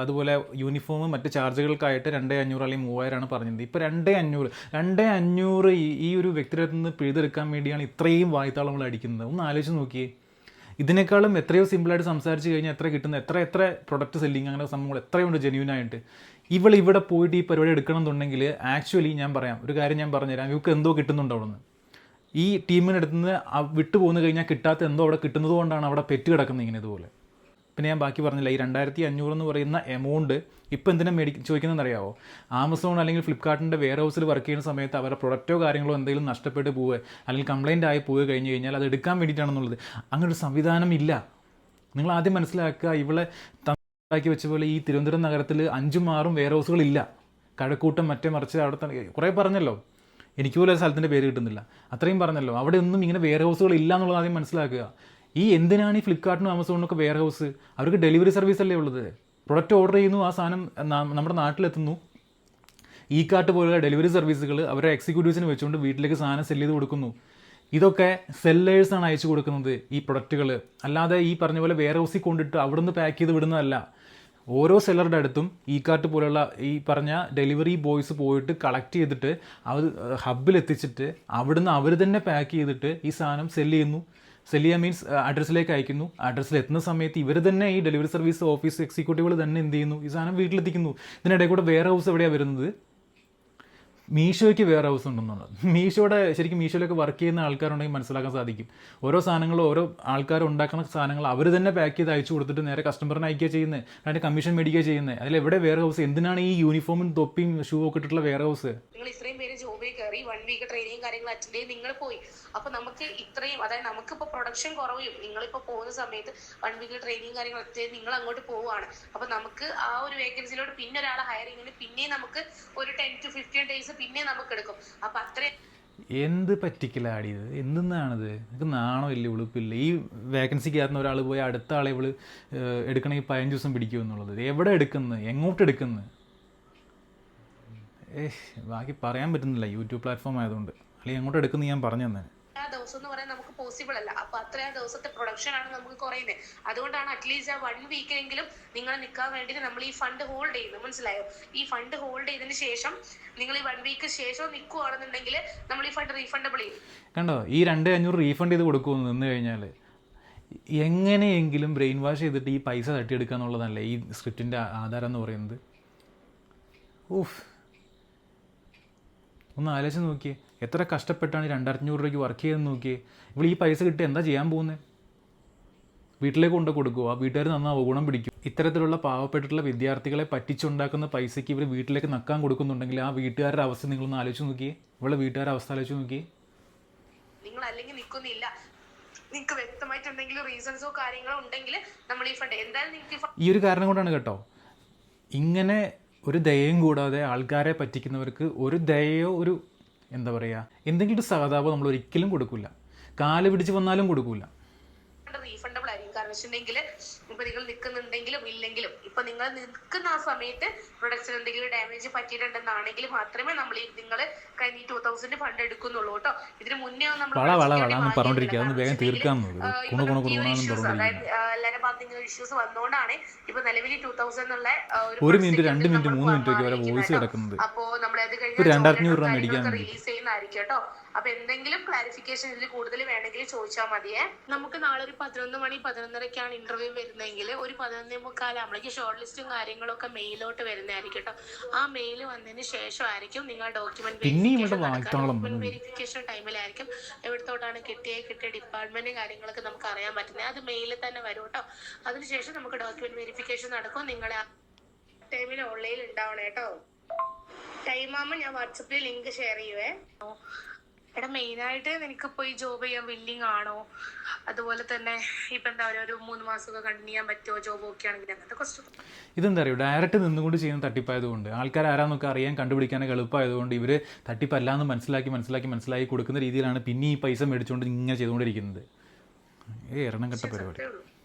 അതുപോലെ യൂണിഫോം, മറ്റ് ചാർജുകൾക്കായിട്ട് 2500 അല്ലെങ്കിൽ 3000 പറഞ്ഞിരുന്നത്. ഇപ്പോൾ 2500 ഈ ഒരു വ്യക്തിയുടെ നിന്ന് പിഴുതെടുക്കാൻ വേണ്ടിയാണ് ഇത്രയും വായ്ത്താളങ്ങൾ അടിക്കുന്നത്. ഒന്ന് ആലോചിച്ച് നോക്കിയേ. ഇതിനേക്കാളും എത്രയോ സിമ്പിളായിട്ട് സംസാരിച്ച് കഴിഞ്ഞാൽ എത്ര കിട്ടുന്ന, എത്ര പ്രൊഡക്റ്റ് സെല്ലിങ് അങ്ങനെ സംഭവങ്ങൾ എത്രയുണ്ട് ജെന്യൂനായിട്ട്. ഇവിടെ പോയിട്ട് ഈ പരിപാടി എടുക്കണം എന്നുണ്ടെങ്കിൽ ആക്ച്വലി ഞാൻ പറയാം, ഒരു കാര്യം ഞാൻ പറഞ്ഞുതരാം. ഇവർക്ക് എന്തോ കിട്ടുന്നുണ്ടോ അവിടെ നിന്ന്. ഈ ടീമിനടുത്ത് നിന്ന് വിട്ടു പോന്നു കഴിഞ്ഞാൽ കിട്ടാത്ത എന്തോ അവിടെ കിട്ടുന്നത് കൊണ്ടാണ് അവിടെ പെറ്റ് കിടക്കുന്നത് ഇങ്ങനെ ഇതുപോലെ. പിന്നെ ഞാൻ ബാക്കി പറഞ്ഞില്ല, ഈ 2500 എന്ന് പറയുന്ന എമൗണ്ട് ഇപ്പോൾ എന്തിനാ ചോദിക്കുന്നതെന്ന് അറിയാമോ? ആമസോൺ അല്ലെങ്കിൽ ഫ്ലിപ്കാർട്ടിൻ്റെ വെയർ ഹൗസിൽ വർക്ക് ചെയ്യുന്ന സമയത്ത് അവരുടെ പ്രൊഡക്റ്റോ കാര്യങ്ങളോ എന്തെങ്കിലും നഷ്ടപ്പെട്ട് പോവുക അല്ലെങ്കിൽ കംപ്ലയിൻ്റ് ആയി പോവുക കഴിഞ്ഞ് കഴിഞ്ഞാൽ അത് എടുക്കാൻ വേണ്ടിയിട്ടാണെന്നുള്ളത്. അങ്ങനൊരു സംവിധാനം ഇല്ല. നിങ്ങൾ ആദ്യം മനസ്സിലാക്കുക. ഇവളെ തണ്ടാക്കി വെച്ച പോലെ ഈ തിരുവനന്തപുരം നഗരത്തിൽ 5ഉം 6ഉം വെയർ ഹൗസുകളില്ല. കഴക്കൂട്ടം മറ്റേ മറിച്ച് അവിടെ കുറേ പറഞ്ഞല്ലോ. എനിക്ക് പോലും സ്ഥലത്തിൻ്റെ പേര് കിട്ടുന്നില്ല. അത്രയും പറഞ്ഞല്ലോ. അവിടെ ഒന്നും ഇങ്ങനെ വെയർ ഹൗസുകൾ ഇല്ല എന്നുള്ളത് ആദ്യം മനസ്സിലാക്കുക. ഈ എന്തിനാണ് ഈ ഫ്ലിപ്കാർട്ടിനും ആമസോണിനൊക്കെ വെയർ ഹൗസ്? അവർക്ക് ഡെലിവറി സർവീസ് അല്ലേ ഉള്ളത്. പ്രൊഡക്റ്റ് ഓർഡർ ചെയ്യുന്നു, ആ സാധനം നമ്മുടെ നാട്ടിലെത്തുന്നു. ഈ കാർട്ട് പോലുള്ള ഡെലിവറി സർവീസുകൾ അവരുടെ എക്സിക്യൂട്ടീവ്സിന് വെച്ചുകൊണ്ട് വീട്ടിലേക്ക് സാധനം സെല്ല് ചെയ്ത് കൊടുക്കുന്നു. ഇതൊക്കെ സെല്ലേഴ്സാണ് അയച്ചു കൊടുക്കുന്നത് ഈ പ്രൊഡക്റ്റുകൾ. അല്ലാതെ ഈ പറഞ്ഞ പോലെ വെയർ ഹൗസിൽ കൊണ്ടിട്ട് അവിടുന്ന് പാക്ക് ചെയ്ത് വിടുന്നതല്ല. ഓരോ സെല്ലറുടെ അടുത്തും ഈ കാർട്ട് പോലുള്ള ഈ പറഞ്ഞ ഡെലിവറി ബോയ്സ് പോയിട്ട് കളക്ട് ചെയ്തിട്ട് അവർ ഹബ്ബിലെത്തിച്ചിട്ട് അവിടുന്ന് അവർ തന്നെ പാക്ക് ചെയ്തിട്ട് ഈ സാധനം സെല്ല് ചെയ്യുന്നു. സെല്ല് ചെയ്യാൻ മീൻസ് അഡ്രസ്സിലേക്ക് അയക്കുന്നു. അഡ്രസ്സിൽ എത്തുന്ന സമയത്ത് ഇവർ തന്നെ, ഈ ഡെലിവറി സർവീസ് ഓഫീസ് എക്സിക്യൂട്ടീവുകൾ തന്നെ എന്ത് ചെയ്യുന്നു? ഈ സാധനം വീട്ടിലെത്തിക്കുന്നു. ഇതിനിടയിൽ കൂടെ വെയർ ഹൗസ് എവിടെയാണ് വരുന്നത്? മീഷോയ്ക്ക് വെയർ ഹൗസ് ഉണ്ടെന്നുള്ളത്. ശരിക്കും മീഷോയിലൊക്കെ വർക്ക് ചെയ്യുന്ന ആൾക്കാരുണ്ടെങ്കിൽ മനസ്സിലാക്കാൻ സാധിക്കും. ഓരോ സാധനങ്ങളും ഓരോ ആൾക്കാർ ഉണ്ടാക്കുന്ന സാധനങ്ങൾ അവർ തന്നെ പാക്ക് ചെയ്ത് അയച്ചു കൊടുത്തിട്ട് നേരെ കസ്റ്റമറിനെ അയക്കുക ചെയ്യുന്നത്, അതിൻ്റെ കമ്മീഷൻ മേടിക്കുക ചെയ്യുന്നത്. അതിലെവിടെ വെയർ ഹൗസ്? എന്തിനാണ് ഈ യൂണിഫോമും തൊപ്പിയും ഷൂ ഒക്കെ ഇട്ടിട്ടുള്ള വെയർ ഹൗസ്? നിങ്ങൾ ഇത്രയും പേര് ജോബിൽ കയറി 1 വീക്ക് ട്രെയിനിങ് കാര്യങ്ങൾ അറ്റൻഡ് ചെയ്ത് നിങ്ങൾ പോയി. അപ്പൊ നമുക്ക് ഇത്രയും, അതായത് നമുക്കിപ്പോൾ പ്രൊഡക്ഷൻ കുറയും. നിങ്ങളിപ്പോൾ പോകുന്ന സമയത്ത് 1 വീക്ക് ട്രെയിനിങ് കാര്യങ്ങൾ അറ്റൻഡ് ചെയ്ത് നിങ്ങൾ അങ്ങോട്ട് പോവുകയാണ്. അപ്പൊ നമുക്ക് ആ ഒരു വേക്കൻസിയിലോട്ട് പിന്നെ ഒരാളെ ഹയർ ചെയ്യുന്നതിന് പിന്നെയും നമുക്ക് ഒരു 10 to 15 ഡേയ്സ് പിന്നെ നമുക്ക് എടുക്കും. അപ്പൊ അത്രയും എന്ത് പറ്റിക്കലാടിയത്? എന്തെന്നാണിത്? നിങ്ങൾക്ക് നാണോ ഇല്ല, ഉളുപ്പില്ല? ഈ വേക്കൻസിക്ക് കയറുന്ന ഒരാൾ പോയി അടുത്ത ആളെ ഇവള് എടുക്കണമെങ്കിൽ 15 ദിവസം പിടിക്കുമെന്നുള്ളത്. എവിടെ എടുക്കുന്നത്? എങ്ങോട്ട് എടുക്കുന്നത്? ബാക്കി പറയാൻ പറ്റുന്നില്ല, യൂട്യൂബ് പ്ലാറ്റ്ഫോം ആയതുകൊണ്ട്. അല്ലെങ്കിൽ എങ്ങോട്ട് എടുക്കുന്നത് ഞാൻ പറഞ്ഞു തന്നെ. ആ ദിവസം എന്ന് പറയാൻ നമുക്ക് പോസിബിൾ അല്ല. അപ്പൊ അത്രയും ദിവസത്തെ പ്രൊഡക്ഷൻ ആണ് നമുക്ക് കുറയുന്നത്. അതുകൊണ്ടാണ് അറ്റ്ലീസ്റ്റ് ആ 1 വീക്കെങ്കിലും നിങ്ങൾ നിൽക്കാൻ വേണ്ടി നമ്മൾ ഈ ഫണ്ട് ഹോൾഡ് ചെയ്യുന്നത്. മനസ്സിലായോ? ഈ ഫണ്ട് ഹോൾഡ് ചെയ്തതിന് ശേഷം നിങ്ങൾ ഈ 1 വീക്ക് ശേഷം നിൽക്കുകയാണെന്നുണ്ടെങ്കിൽ നമ്മൾ ഈ ഫണ്ട് റീഫണ്ടബിൾ ചെയ്യും. കണ്ടോ, ഈ 2,500 റീഫണ്ട് ചെയ്ത് കൊടുക്കുമെന്ന് നിന്ന് കഴിഞ്ഞാൽ എങ്ങനെയെങ്കിലും ബ്രെയിൻ വാഷ് ചെയ്തിട്ട് ഈ പൈസ തട്ടിയെടുക്കുക എന്നുള്ളതല്ലേ ഈ സ്ക്രിപ്റ്റിൻ്റെ ആധാരം എന്ന് പറയുന്നത്. ഓഫ്, ഒന്ന് ആലോചിച്ച് നോക്കിയേ, എത്ര കഷ്ടപ്പെട്ടാണ് 2,500 രൂപയ്ക്ക് വർക്ക് ചെയ്തെന്ന് നോക്കിയേ. ഇവിടെ ഈ പൈസ കിട്ടി എന്താ ചെയ്യാൻ പോകുന്നത്? വീട്ടിലേക്ക് കൊണ്ട് കൊടുക്കുമോ? ആ വീട്ടുകാർ നന്നാവും, ഗുണം പിടിക്കും. ഇത്തരത്തിലുള്ള പാവപ്പെട്ടിട്ടുള്ള വിദ്യാർത്ഥികളെ പറ്റിച്ചുണ്ടാക്കുന്ന പൈസയ്ക്ക് ഇവർ വീട്ടിലേക്ക് നക്കാൻ കൊടുക്കുന്നുണ്ടെങ്കിൽ ആ വീട്ടുകാരുടെ അവസ്ഥ നിങ്ങളൊന്ന് ആലോചിച്ച് നോക്കിയേ. ഇവിടെ വീട്ടുകാരുടെ അവസ്ഥ ആലോചിച്ച് നോക്കിയേ. നിങ്ങൾ അല്ലെങ്കിൽ നിൽക്കുന്നില്ല, നിങ്ങൾക്ക് വ്യക്തമായിട്ട് എന്തെങ്കിലും റീസൺസോ കാര്യങ്ങളോ ഉണ്ടെങ്കിൽ നമ്മൾ ഈ ഫണ്ട് എന്തായാലും നിങ്ങൾക്ക് ഈ ഒരു കാരണം കൊണ്ടാണ് കേട്ടോ, ഇങ്ങനെ ഒരു ദയയും കൂടാതെ ആൾക്കാരെ പറ്റിക്കുന്നവർക്ക് ഒരു ദയയോ ഒരു എന്താ പറയുക, എന്തെങ്കിലും ഒരു സഹതാപം നമ്മൾ ഒരിക്കലും കൊടുക്കില്ല. കാല് പിടിച്ച് വന്നാലും കൊടുക്കില്ല. റീഫണ്ടബിൾ ആയിരിക്കും. കാരണം വെച്ചിട്ടുണ്ടെങ്കിൽ ഇപ്പൊ നിങ്ങൾ നിൽക്കുന്നുണ്ടെങ്കിലും ഇല്ലെങ്കിലും ഇപ്പൊ നിങ്ങൾ നിൽക്കുന്ന ആ സമയത്ത് പ്രൊഡക്ഷൻ എന്തെങ്കിലും ഡാമേജ് പറ്റിയിട്ടുണ്ടെന്നാണെങ്കിൽ മാത്രമേ നമ്മൾ ഈ നിങ്ങൾ കഴിഞ്ഞ 2,000 ഫണ്ട് എടുക്കുന്നുള്ളൂ കേട്ടോ. ഇതിന് മുന്നേ എല്ലാവരും ഭാഗത്ത് ഇഷ്യൂസ് വന്നുകൊണ്ടാണ് ഇപ്പൊ നിലവിൽ 2,000 എന്നുള്ള 1 മിനിറ്റ് 2 മിനിറ്റ് 3 മിനിറ്റ് ഒക്കെ വരെ വോയിസ് കിടക്കുന്നത്. അപ്പോ നമ്മൾ അത് കഴിഞ്ഞ് 2,500 രൂപ മേടിക്കാൻ റിലീസ് ചെയ്യുന്നതായിരിക്കും കേട്ടോ. അപ്പൊ എന്തെങ്കിലും ക്ലാരിഫിക്കേഷൻ ഇതിൽ കൂടുതൽ വേണമെങ്കിൽ ചോദിച്ചാൽ മതിയേ. നമുക്ക് നാളെ ഒരു 11 മണി 11:30ക്കാണ് ഇന്റർവ്യൂ വരുന്നതെങ്കിൽ ഒരു 11:45 ആകുമ്പോഴേക്ക് ഷോർട്ട് ലിസ്റ്റും കാര്യങ്ങളൊക്കെ മെയിലോട്ട് വരുന്നതായിരിക്കും കേട്ടോ. ആ മെയിൽ വന്നതിന് ശേഷമായിരിക്കും നിങ്ങൾ ഡോക്യുമെന്റ് വെരിഫിക്കേഷൻ ടൈമിലായിരിക്കും എവിടത്തോട്ടാണ് കിട്ടിയ ഡിപ്പാർട്ട്മെന്റ് കാര്യങ്ങളൊക്കെ നമുക്ക് അറിയാൻ പറ്റുന്നത്. അത് മെയിലിൽ തന്നെ വരും കേട്ടോ. അതിനുശേഷം നമുക്ക് ഡോക്യുമെന്റ് വെരിഫിക്കേഷൻ നടക്കും. നിങ്ങളെ ടൈമിൽ ഓൺലൈനിൽ ഉണ്ടാവണം കേട്ടോ. ടൈം ആകുമ്പോൾ ഞാൻ വാട്സപ്പിൽ ലിങ്ക് ഷെയർ ചെയ്യുവേ. എടാ, മെയിനായിട്ട് നിനക്കിപ്പോൾ ഈ ജോബ് ചെയ്യാൻ വില്ലിങ് ആണോ? അതുപോലെ തന്നെ ഇപ്പം എന്താ പറയുക, ഒരു 3 മാസമൊക്കെ കണ്ടിന്യൂ ചെയ്യാൻ പറ്റുമോ ജോബ് ഒക്കെ ആണെങ്കിൽ? അങ്ങനത്തെ ക്വസ്റ്റ്യൻ. ഇതെന്താ പറയുക, ഡയറക്റ്റ് നിന്നുകൊണ്ട് ചെയ്യുന്ന തട്ടിപ്പായതുകൊണ്ട് ആൾക്കാർ ആരാന്നൊക്കെ അറിയാൻ കണ്ടുപിടിക്കാനൊക്കെ എളുപ്പമായതുകൊണ്ട് ഇവർ തട്ടിപ്പല്ലാന്ന് മനസ്സിലാക്കി കൊടുക്കുന്ന രീതിയിലാണ് പിന്നെ ഈ പൈസ മേടിച്ചുകൊണ്ട് ഇങ്ങനെ ചെയ്തുകൊണ്ടിരിക്കുന്നത്. എണ്ണം കെട്ട പരിപാടി.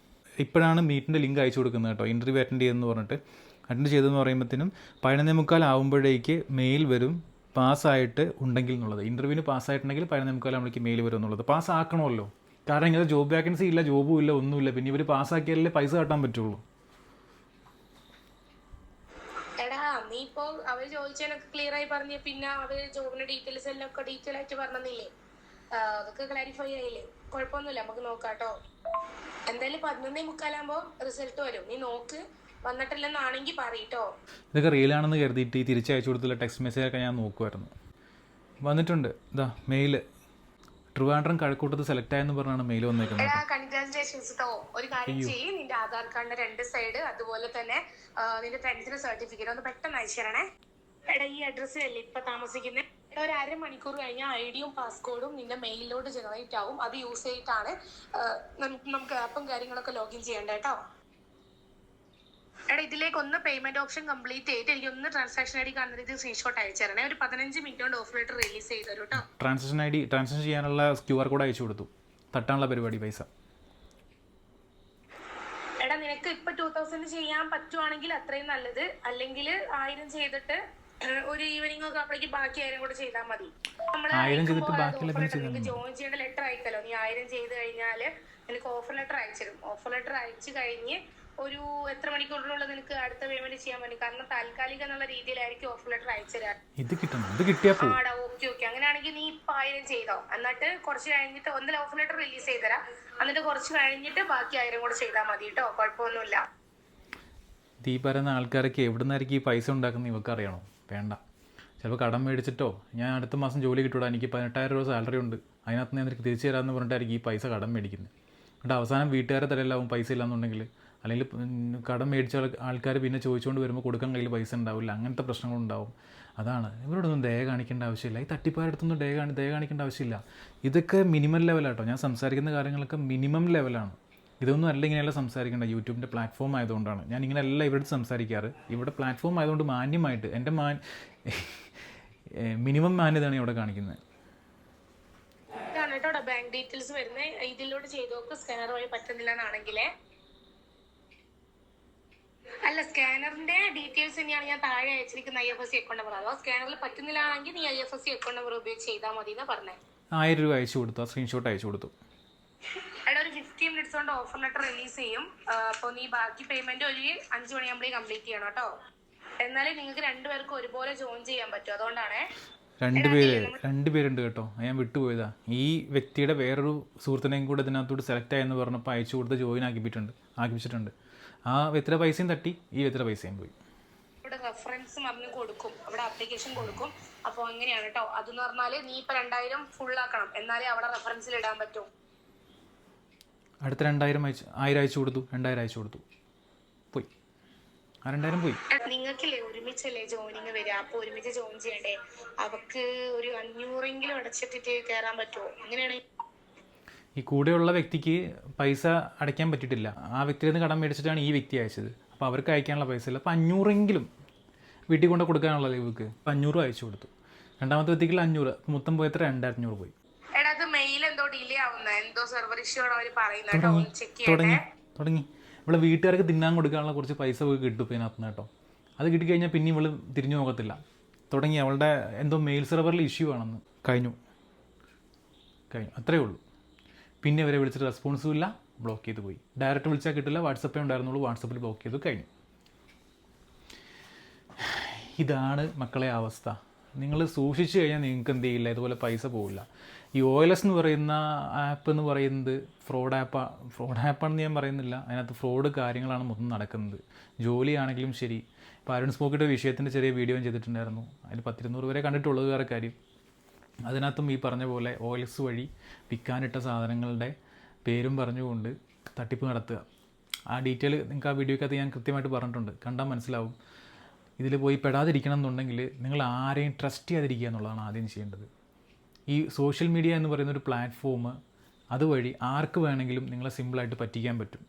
ഇപ്പോഴാണ് മീറ്റിൻ്റെ ലിങ്ക് അയച്ചു കൊടുക്കുന്നത് കേട്ടോ. ഇൻ്റർവ്യൂ അറ്റൻഡ് ചെയ്തെന്ന് പറയുമ്പോഴത്തേനും 11:45 ആകുമ്പോഴേക്ക് മെയിൽ വരും പാസ്സായിട്ട് ഉണ്ടെങ്കിൽ എന്നുള്ളത്. ഇൻ്റർവ്യൂവിന് പാസ്സായിട്ടുണ്ടെങ്കിൽ 11:45 ആകുമ്പോഴേക്ക് മെയിൽ വരും എന്നുള്ളത്. പാസ്സാക്കണമല്ലോ, കാരണം ഇങ്ങനെ ജോബ് വേക്കൻസി ഇല്ല, ജോബും ഇല്ല, ഒന്നുമില്ല. പിന്നെ ഇവർ പാസ്സാക്കിയാലേ പൈസ കട്ടാൻ പറ്റുള്ളൂ. എടാ, നീ ഇപ്പോ അവർ ചോദിച്ചതിനൊക്കെ ക്ലിയർ ആയി പറഞ്ഞ പിന്നെ അവര് ജോബിന്റെ ഡീറ്റെയിൽസ് എല്ലാം ഒക്കെ ഡീറ്റെയിൽ ആയിട്ട് പറഞ്ഞില്ലേ? അതൊക്കെ ക്ലാരിഫൈ ആയില്ലേ? കുഴപ്പമൊന്നുമില്ല, നമുക്ക് നോക്കാട്ടോ. എന്തായാലും 11:45 ആകുമ്പോൾ റിസൾട്ട് വരും. നീ നോക്ക്, വന്നിട്ടില്ലെന്നാണെങ്കിൽ പറയട്ടോ. ഇതൊക്കെ റീലാണെന്ന് കരുതിയിട്ട് ഈ തിരിച്ചയച്ചു കൊടുത്തുള്ള ടെക്സ്റ്റ് മെസ്സേജൊക്കെ ഞാൻ നോക്കുമായിരുന്നു. വന്നിട്ടുണ്ട്, ഇതാ മെയിൽ. ട്രിവാൻഡ്രം കഴക്കൂട്ടത്ത് സെലക്ട് ആയെന്ന് പറഞ്ഞാണ് മെയിൽ വന്നേക്കുന്നത്. കൺഗ്രാറ്റുലേഷൻസ് കേട്ടോ. ഒരു കാര്യം ചെയ്യും, നിന്റെ ആധാർ കാർഡിന്റെ 2 സൈഡ് അതുപോലെ തന്നെ നിന്റെ ഫ്രണ്ട്സിന്റെ സർട്ടിഫിക്കറ്റ് ഒന്ന് പെട്ടെന്ന് അയച്ചു തരണേ. എടാ, ഈ അഡ്രസ്സിലല്ലേ ഇപ്പൊ താമസിക്കുന്നത്? ഒരു 1/2 മണിക്കൂർ കഴിഞ്ഞാൽ ഐഡിയും പാസ്കോഡും നിന്റെ മെയിലിലോട്ട് ജനറേറ്റ് ആവും. അത് യൂസ് ചെയ്തിട്ടാണ് നമുക്ക് ആപ്പും കാര്യങ്ങളൊക്കെ ലോഗിൻ ചെയ്യേണ്ടത് കേട്ടോ. എടാ, ഇതിലേക്ക് ഒന്ന് പേയ്മെന്റ് ഓപ്ഷൻ കംപ്ലീറ്റ് ചെയ്തിട്ട് എനിക്ക് ഒന്ന് ട്രാൻസാക്ഷൻ ഐ ഡി കാണുന്നത് സ്ക്രീൻഷോട്ട് അയച്ചു തരണേ. ഒരു 15 മിനിറ്റ് കൊണ്ട് ഓഫർ ലെറ്റർ റിലീസ് ചെയ്തു തരും കേട്ടോ. ട്രാൻസാക്ഷൻ ചെയ്യാനുള്ള QR കോഡ് അയച്ചു കൊടുത്തു. തട്ടാനുള്ള പരിപാടി പൈസ. എടാ, നിനക്ക് ഇപ്പൊ 2,000 ചെയ്യാൻ പറ്റുവാണെങ്കിൽ അത്രയും നല്ലത്. അല്ലെങ്കിൽ 1000 ചെയ്തിട്ട് ഒരു ഈവനിങ് ഒക്കെ അപ്പോഴേക്ക് ബാക്കി 1000 കൂടെ ചെയ്താൽ മതി. നിനക്ക് ജോയിൻ ചെയ്യേണ്ട ലെറ്റർ അയക്കല്ലോ. നീ 1000 ചെയ്ത് കഴിഞ്ഞാൽ നിനക്ക് ഓഫർ ലെറ്റർ അയച്ചു തരും. ഓഫർ ലെറ്റർ അയച്ചു കഴിഞ്ഞ് ഒരു എത്ര മണിക്കൂറിനുള്ള നിനക്ക് അടുത്ത പേയ്മെന്റ് ചെയ്യാൻ പറ്റും? കാരണം താൽക്കാലിക എന്നുള്ള രീതിയിലായിരിക്കും ഓഫർ ലെറ്റർ അയച്ചു തരാം. ആടാ, ഓക്കെ. അങ്ങനെയാണെങ്കിൽ നീ ഇപ്പൊ 1000 ചെയ്തോ. എന്നിട്ട് കുറച്ച് കഴിഞ്ഞിട്ട് ഒന്നിൽ ഓഫർ ലെറ്റർ റിലീസ് ചെയ്തരാം. എന്നിട്ട് കുറച്ച് കഴിഞ്ഞിട്ട് ബാക്കി 1000 കൂടെ ചെയ്താൽ മതി കേട്ടോ. കുഴപ്പമൊന്നുമില്ല. ഈ പറയുന്ന ആൾക്കാരൊക്കെ എവിടെ നിന്നായിരിക്കും ഈ പൈസ ഉണ്ടാക്കുന്ന ഇവർക്ക് അറിയണോ? വേണ്ട. ചിലപ്പോൾ കടം മേടിച്ചിട്ടോ ഞാൻ അടുത്ത മാസം ജോലി കിട്ടൂടാ, എനിക്ക് 18,000 രൂപ സാലറി ഉണ്ട്, അതിനകത്ത് ഞാൻ നിനക്ക് തിരിച്ചു തരാമെന്ന് പറഞ്ഞിട്ടായിരിക്കും ഈ പൈസ കടം മേടിക്കുന്നത്. എന്നിട്ട് അവസാനം വീട്ടുകാരെ തലയിലാവും പൈസ ഇല്ലാന്നുണ്ടെങ്കിൽ, അല്ലെങ്കിൽ കടം മേടിച്ച ആൾക്കാർ പിന്നെ ചോദിച്ചുകൊണ്ട് വരുമ്പോൾ കൊടുക്കാൻ കയ്യിൽ പൈസ ഉണ്ടാവില്ല, അങ്ങനത്തെ പ്രശ്നങ്ങളുണ്ടാവും. അതാണ് ഇവരോടൊന്നും ദയ കാണിക്കേണ്ട ആവശ്യമില്ല, ഈ തട്ടിപ്പാരടുത്തൊന്നും ദയ കാണിക്കേണ്ട ആവശ്യമില്ല. ഇതൊക്കെ മിനിമം ലെവലാട്ടോ, ഞാൻ സംസാരിക്കുന്ന കാര്യങ്ങളൊക്കെ മിനിമം ലെവലാണ്. ഇതൊന്നും അല്ല ഇങ്ങനെയല്ല സംസാരിക്കേണ്ട. യൂട്യൂബിൻ്റെ പ്ലാറ്റ്ഫോം ആയതുകൊണ്ടാണ് ഞാൻ ഇങ്ങനെയല്ല ഇവിടുത്തെ സംസാരിക്കാറ്. ഇവിടെ പ്ലാറ്റ്ഫോം ആയതുകൊണ്ട് മാന്യമായിട്ട് എൻ്റെ മിനിമം മാന്യതയാണ് ഇവിടെ കാണിക്കുന്നത്. ഇതാണ് കേട്ടോ ബാങ്ക് ഡീറ്റെയിൽസ് വരുന്നത്. ഇതിലൂടെ ചെയ്തു നോക്ക്. സ്കാനർ വഴി പറ്റുന്നില്ല എന്നാണെങ്കിലേ, അല്ല സ്കാനറിന്റെ ഡീറ്റെയിൽസ് തന്നെയാണ് ഞാൻ താഴെ അയച്ചിരിക്കുന്ന IFSC അക്കൗണ്ട് നമ്പർ. അഥവാ സ്കാനറിൽ പറ്റുന്നില്ലാണെങ്കിൽ നീ IFSC അക്കൗണ്ട് നമ്പർ ഉപയോഗിച്ച് ചെയ്താൽ മതി എന്നാ പറഞ്ഞത്. 1000 രൂപ അയച്ചു കൊടുത്തു, സ്ക്രീൻഷോട്ട് അയച്ചു കൊടുത്തു. അവിടെ ഒരു 15 മിനിറ്റ്സ് കൊണ്ട് ഓഫർ ലെറ്റർ റിലീസ് ചെയ്യും. അപ്പോൾ നീ ബാക്കി പേയ്മെന്റ് ഒരു 5 മണിയാകുമ്പോഴേ കംപ്ലീറ്റ് ചെയ്യണം കേട്ടോ. എന്നാലേ നിങ്ങൾക്ക് രണ്ടുപേർക്കും ഒരുപോലെ ജോയിൻ ചെയ്യാൻ പറ്റും. അതുകൊണ്ടാണ് രണ്ടുപേരുണ്ട് കേട്ടോ, ഞാൻ വിട്ടുപോയതാ. ഈ വ്യക്തിയുടെ വേറൊരു സുഹൃത്തിനെയും കൂടെ ഇതിനകത്തോട്ട് സെലക്ട് ആയെന്ന് പറഞ്ഞപ്പോൾ അയച്ചു കൊടുത്ത് ജോയിൻ ആക്കിപ്പിച്ചിട്ടുണ്ട്. ആ വ്യക്തിയുടെ പൈസയും തട്ടി, ഈ വ്യക്തിയുടെ പൈസയും പോയി. ഇവിടെ റെഫറൻസ് പറഞ്ഞ് കൊടുക്കും, അവിടെ ആപ്ലിക്കേഷൻ കൊടുക്കും. അപ്പോൾ അങ്ങനെയാണ് കേട്ടോ. അതെന്ന് പറഞ്ഞാൽ നീ ഇപ്പൊ 2000 ഫുൾ ആക്കണം, എന്നാലേ അവിടെ റെഫറൻസിൽ ഇടാൻ പറ്റും. അടുത്ത 1000 അയച്ചു കൊടുത്തു, 2000 അയച്ചു കൊടുത്തു, പോയി. ആ 2000 പോയി. നിങ്ങൾക്കില്ലേ ഒരുമിച്ചല്ലേ ജോയിനിങ് വരിക, അപ്പൊ ഒരുമിച്ച് ജോയിൻ ചെയ്യണ്ടേ? അവക്ക് ഒരു 500 അടച്ചിട്ടിട്ട് കയറാൻ പറ്റുമോ? അങ്ങനെയാണ്. ഈ കൂടെയുള്ള വ്യക്തിക്ക് പൈസ അടയ്ക്കാൻ പറ്റിയിട്ടില്ല. ആ വ്യക്തിയിൽ നിന്ന് കടം മേടിച്ചിട്ടാണ് ഈ വ്യക്തി അയച്ചത്. അപ്പോൾ അവർക്ക് അയക്കാനുള്ള പൈസ ഇല്ല. അപ്പോൾ 500 വീട്ടിൽ കൊണ്ട് കൊടുക്കാനുള്ള ഇവർക്ക് 500 അയച്ചു കൊടുത്തു. രണ്ടാമത്തെ വ്യക്തിക്ക് 500, മൊത്തം പോയത്ര 2500 പോയി. തുടങ്ങി ഇവിടെ വീട്ടുകാർക്ക് തിന്നാൻ കൊടുക്കാനുള്ള കുറച്ച് പൈസ പോയി കിട്ടും ഇപ്പോൾ ഇതിനകത്ത് കേട്ടോ. അത് കിട്ടിക്കഴിഞ്ഞാൽ പിന്നെ ഇവൾ തിരിഞ്ഞു നോക്കത്തില്ല. തുടങ്ങി അവളുടെ എന്തോ മെയിൽ സെർവറിൽ ഇഷ്യൂ ആണെന്ന്. കഴിഞ്ഞു, അത്രയേ ഉള്ളൂ. പിന്നെ ഇവരെ വിളിച്ചിട്ട് റെസ്പോൺസും ഇല്ല, ബ്ലോക്ക് ചെയ്ത് പോയി. ഡയറക്റ്റ് വിളിച്ചാൽ കിട്ടില്ല, വാട്സപ്പേ ഉണ്ടായിരുന്നുള്ളൂ, വാട്സപ്പിൽ ബ്ലോക്ക് ചെയ്തു, കഴിഞ്ഞു. ഇതാണ് മക്കളെ അവസ്ഥ. നിങ്ങൾ സൂക്ഷിച്ചു കഴിഞ്ഞാൽ നിങ്ങൾക്ക് എന്ത് ചെയ്യില്ല, ഇതുപോലെ പൈസ പോവില്ല. ഈ OLS എന്ന് പറയുന്ന ആപ്പ് എന്ന് പറയുന്നത് ഫ്രോഡ് ആപ്പാണെന്ന് ഞാൻ പറയുന്നില്ല. അതിനകത്ത് ഫ്രോഡ് കാര്യങ്ങളാണ് മൊത്തം നടക്കുന്നത്. ജോലിയാണെങ്കിലും ശരി. ഇപ്പോൾ അരുൺ സ്മോക്കിയുടെ വിഷയത്തിൻ്റെ ചെറിയ വീഡിയോ ചെയ്തിട്ടുണ്ടായിരുന്നു. അതിൽ 10-200 വരെ കണ്ടിട്ടുള്ളത് വേറെ കാര്യം. അതിനകത്തും ഈ പറഞ്ഞ പോലെ OLS വഴി വിൽക്കാനിട്ട സാധനങ്ങളുടെ പേരും പറഞ്ഞുകൊണ്ട് തട്ടിപ്പ് നടത്തുക. ആ ഡീറ്റെയിൽ നിങ്ങൾക്ക് ആ വീഡിയോക്കകത്ത് ഞാൻ കൃത്യമായിട്ട് പറഞ്ഞിട്ടുണ്ട്, കണ്ടാൽ മനസ്സിലാവും. ഇതിൽ പോയി പെടാതിരിക്കണം എന്നുണ്ടെങ്കിൽ നിങ്ങൾ ആരെയും ട്രസ്റ്റ് ചെയ്യാതിരിക്കുക എന്നുള്ളതാണ് ആദ്യം ചെയ്യേണ്ടത്. ഈ സോഷ്യൽ മീഡിയ എന്ന് പറയുന്നൊരു പ്ലാറ്റ്ഫോം, അതുവഴി ആർക്ക് വേണമെങ്കിലും നിങ്ങളെ സിമ്പിളായിട്ട് പറ്റിക്കാൻ പറ്റും.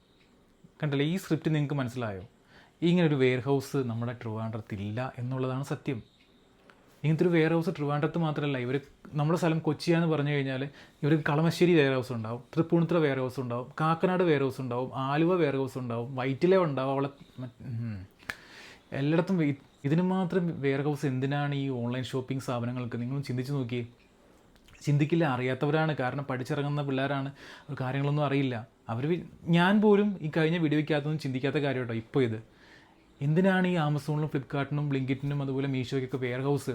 കണ്ടല്ലേ, ഈ സ്ക്രിപ്റ്റ് നിങ്ങൾക്ക് മനസ്സിലായോ? ഇങ്ങനൊരു വെയർ ഹൗസ് നമ്മുടെ ട്രിവാൻഡ്രത്തില്ല എന്നുള്ളതാണ് സത്യം. ഇങ്ങനത്തെ ഒരു വെയർ ഹൗസ് ട്രിവാൻഡ്രത്ത് മാത്രമല്ല, ഇവർ നമ്മുടെ സ്ഥലം കൊച്ചിയാന്ന് പറഞ്ഞു കഴിഞ്ഞാൽ ഇവർക്ക് കളമശ്ശേരി വെയർ ഹൗസ് ഉണ്ടാവും, തൃപ്പൂണിത്തുറ വെയർ ഹൗസ് ഉണ്ടാവും, കാക്കനാട് വെയർ ഹൗസ് ഉണ്ടാവും, ആലുവ വെയർ ഹൗസ് ഉണ്ടാവും, വൈറ്റില ഉണ്ടാവും, എല്ലായിടത്തും. ഇതിന് മാത്രം വെയർ ഹൗസ് എന്തിനാണ് ഈ ഓൺലൈൻ ഷോപ്പിംഗ് സ്ഥാപനങ്ങൾക്ക്? നിങ്ങളും ചിന്തിച്ച് നോക്കിയേ. ചിന്തിക്കില്ല, അറിയാത്തവരാണ്. കാരണം പഠിച്ചിറങ്ങുന്ന പിള്ളേരാണ്, കാര്യങ്ങളൊന്നും അറിയില്ല. ഞാൻ പോലും ഈ കഴിഞ്ഞ വീഡിയോയ്ക്കകത്തൊന്നും ചിന്തിക്കാത്ത കാര്യം കേട്ടോ. ഇപ്പോൾ ഇത് എന്തിനാണ് ഈ ആമസോണിലും ഫ്ലിപ്കാർട്ടിനും ബ്ലിങ്കിറ്റിനും അതുപോലെ മീഷോയ്ക്കൊക്കെ വെയർ ഹൗസ്?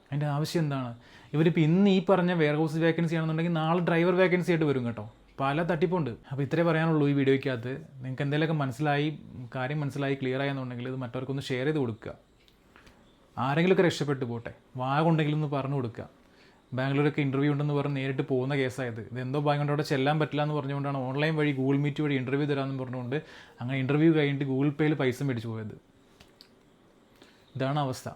അതിൻ്റെ ആവശ്യം എന്താണ്? ഇവരിപ്പോൾ ഇന്ന് ഈ പറഞ്ഞ വെയർ ഹൗസ് വേക്കൻസി ആണെന്നുണ്ടെങ്കിൽ നാളെ ഡ്രൈവർ വേക്കൻസി ആയിട്ട് വരും കേട്ടോ. പല തട്ടിപ്പുണ്ട്. അപ്പോൾ ഇത്രേ പറയാനുള്ളൂ ഈ വീഡിയോയ്ക്കകത്ത്. നിങ്ങൾക്ക് എന്തെങ്കിലുമൊക്കെ കാര്യം മനസ്സിലായി ക്ലിയർ ആയെന്നുണ്ടെങ്കിൽ ഇത് മറ്റവർക്കൊന്ന് ഷെയർ ചെയ്ത് കൊടുക്കുക. ആരെങ്കിലുമൊക്കെ രക്ഷപ്പെട്ടു പോട്ടെ, കൊണ്ടെങ്കിലും ഒന്ന് പറഞ്ഞു കൊടുക്കുക. ബാംഗ്ലൂരൊക്കെ ഇൻ്റർവ്യൂ ഉണ്ടെന്ന് പറഞ്ഞ് നേരിട്ട് പോകുന്ന കേസായത്. ഇതെന്തോ ഭാഗ്യം അവിടെ ചെല്ലാൻ പറ്റില്ല എന്ന് പറഞ്ഞുകൊണ്ടാണ് ഓൺലൈൻ വഴി ഗൂഗിൾ മീറ്റ് വഴി ഇൻ്റർവ്യൂ തരാമെന്ന് പറഞ്ഞുകൊണ്ട് അങ്ങനെ ഇൻ്റർവ്യൂ കഴിഞ്ഞിട്ട് ഗൂഗിൾ പേയിൽ പൈസ മേടിച്ചു പോയത്. ഇതാണ് അവസ്ഥ.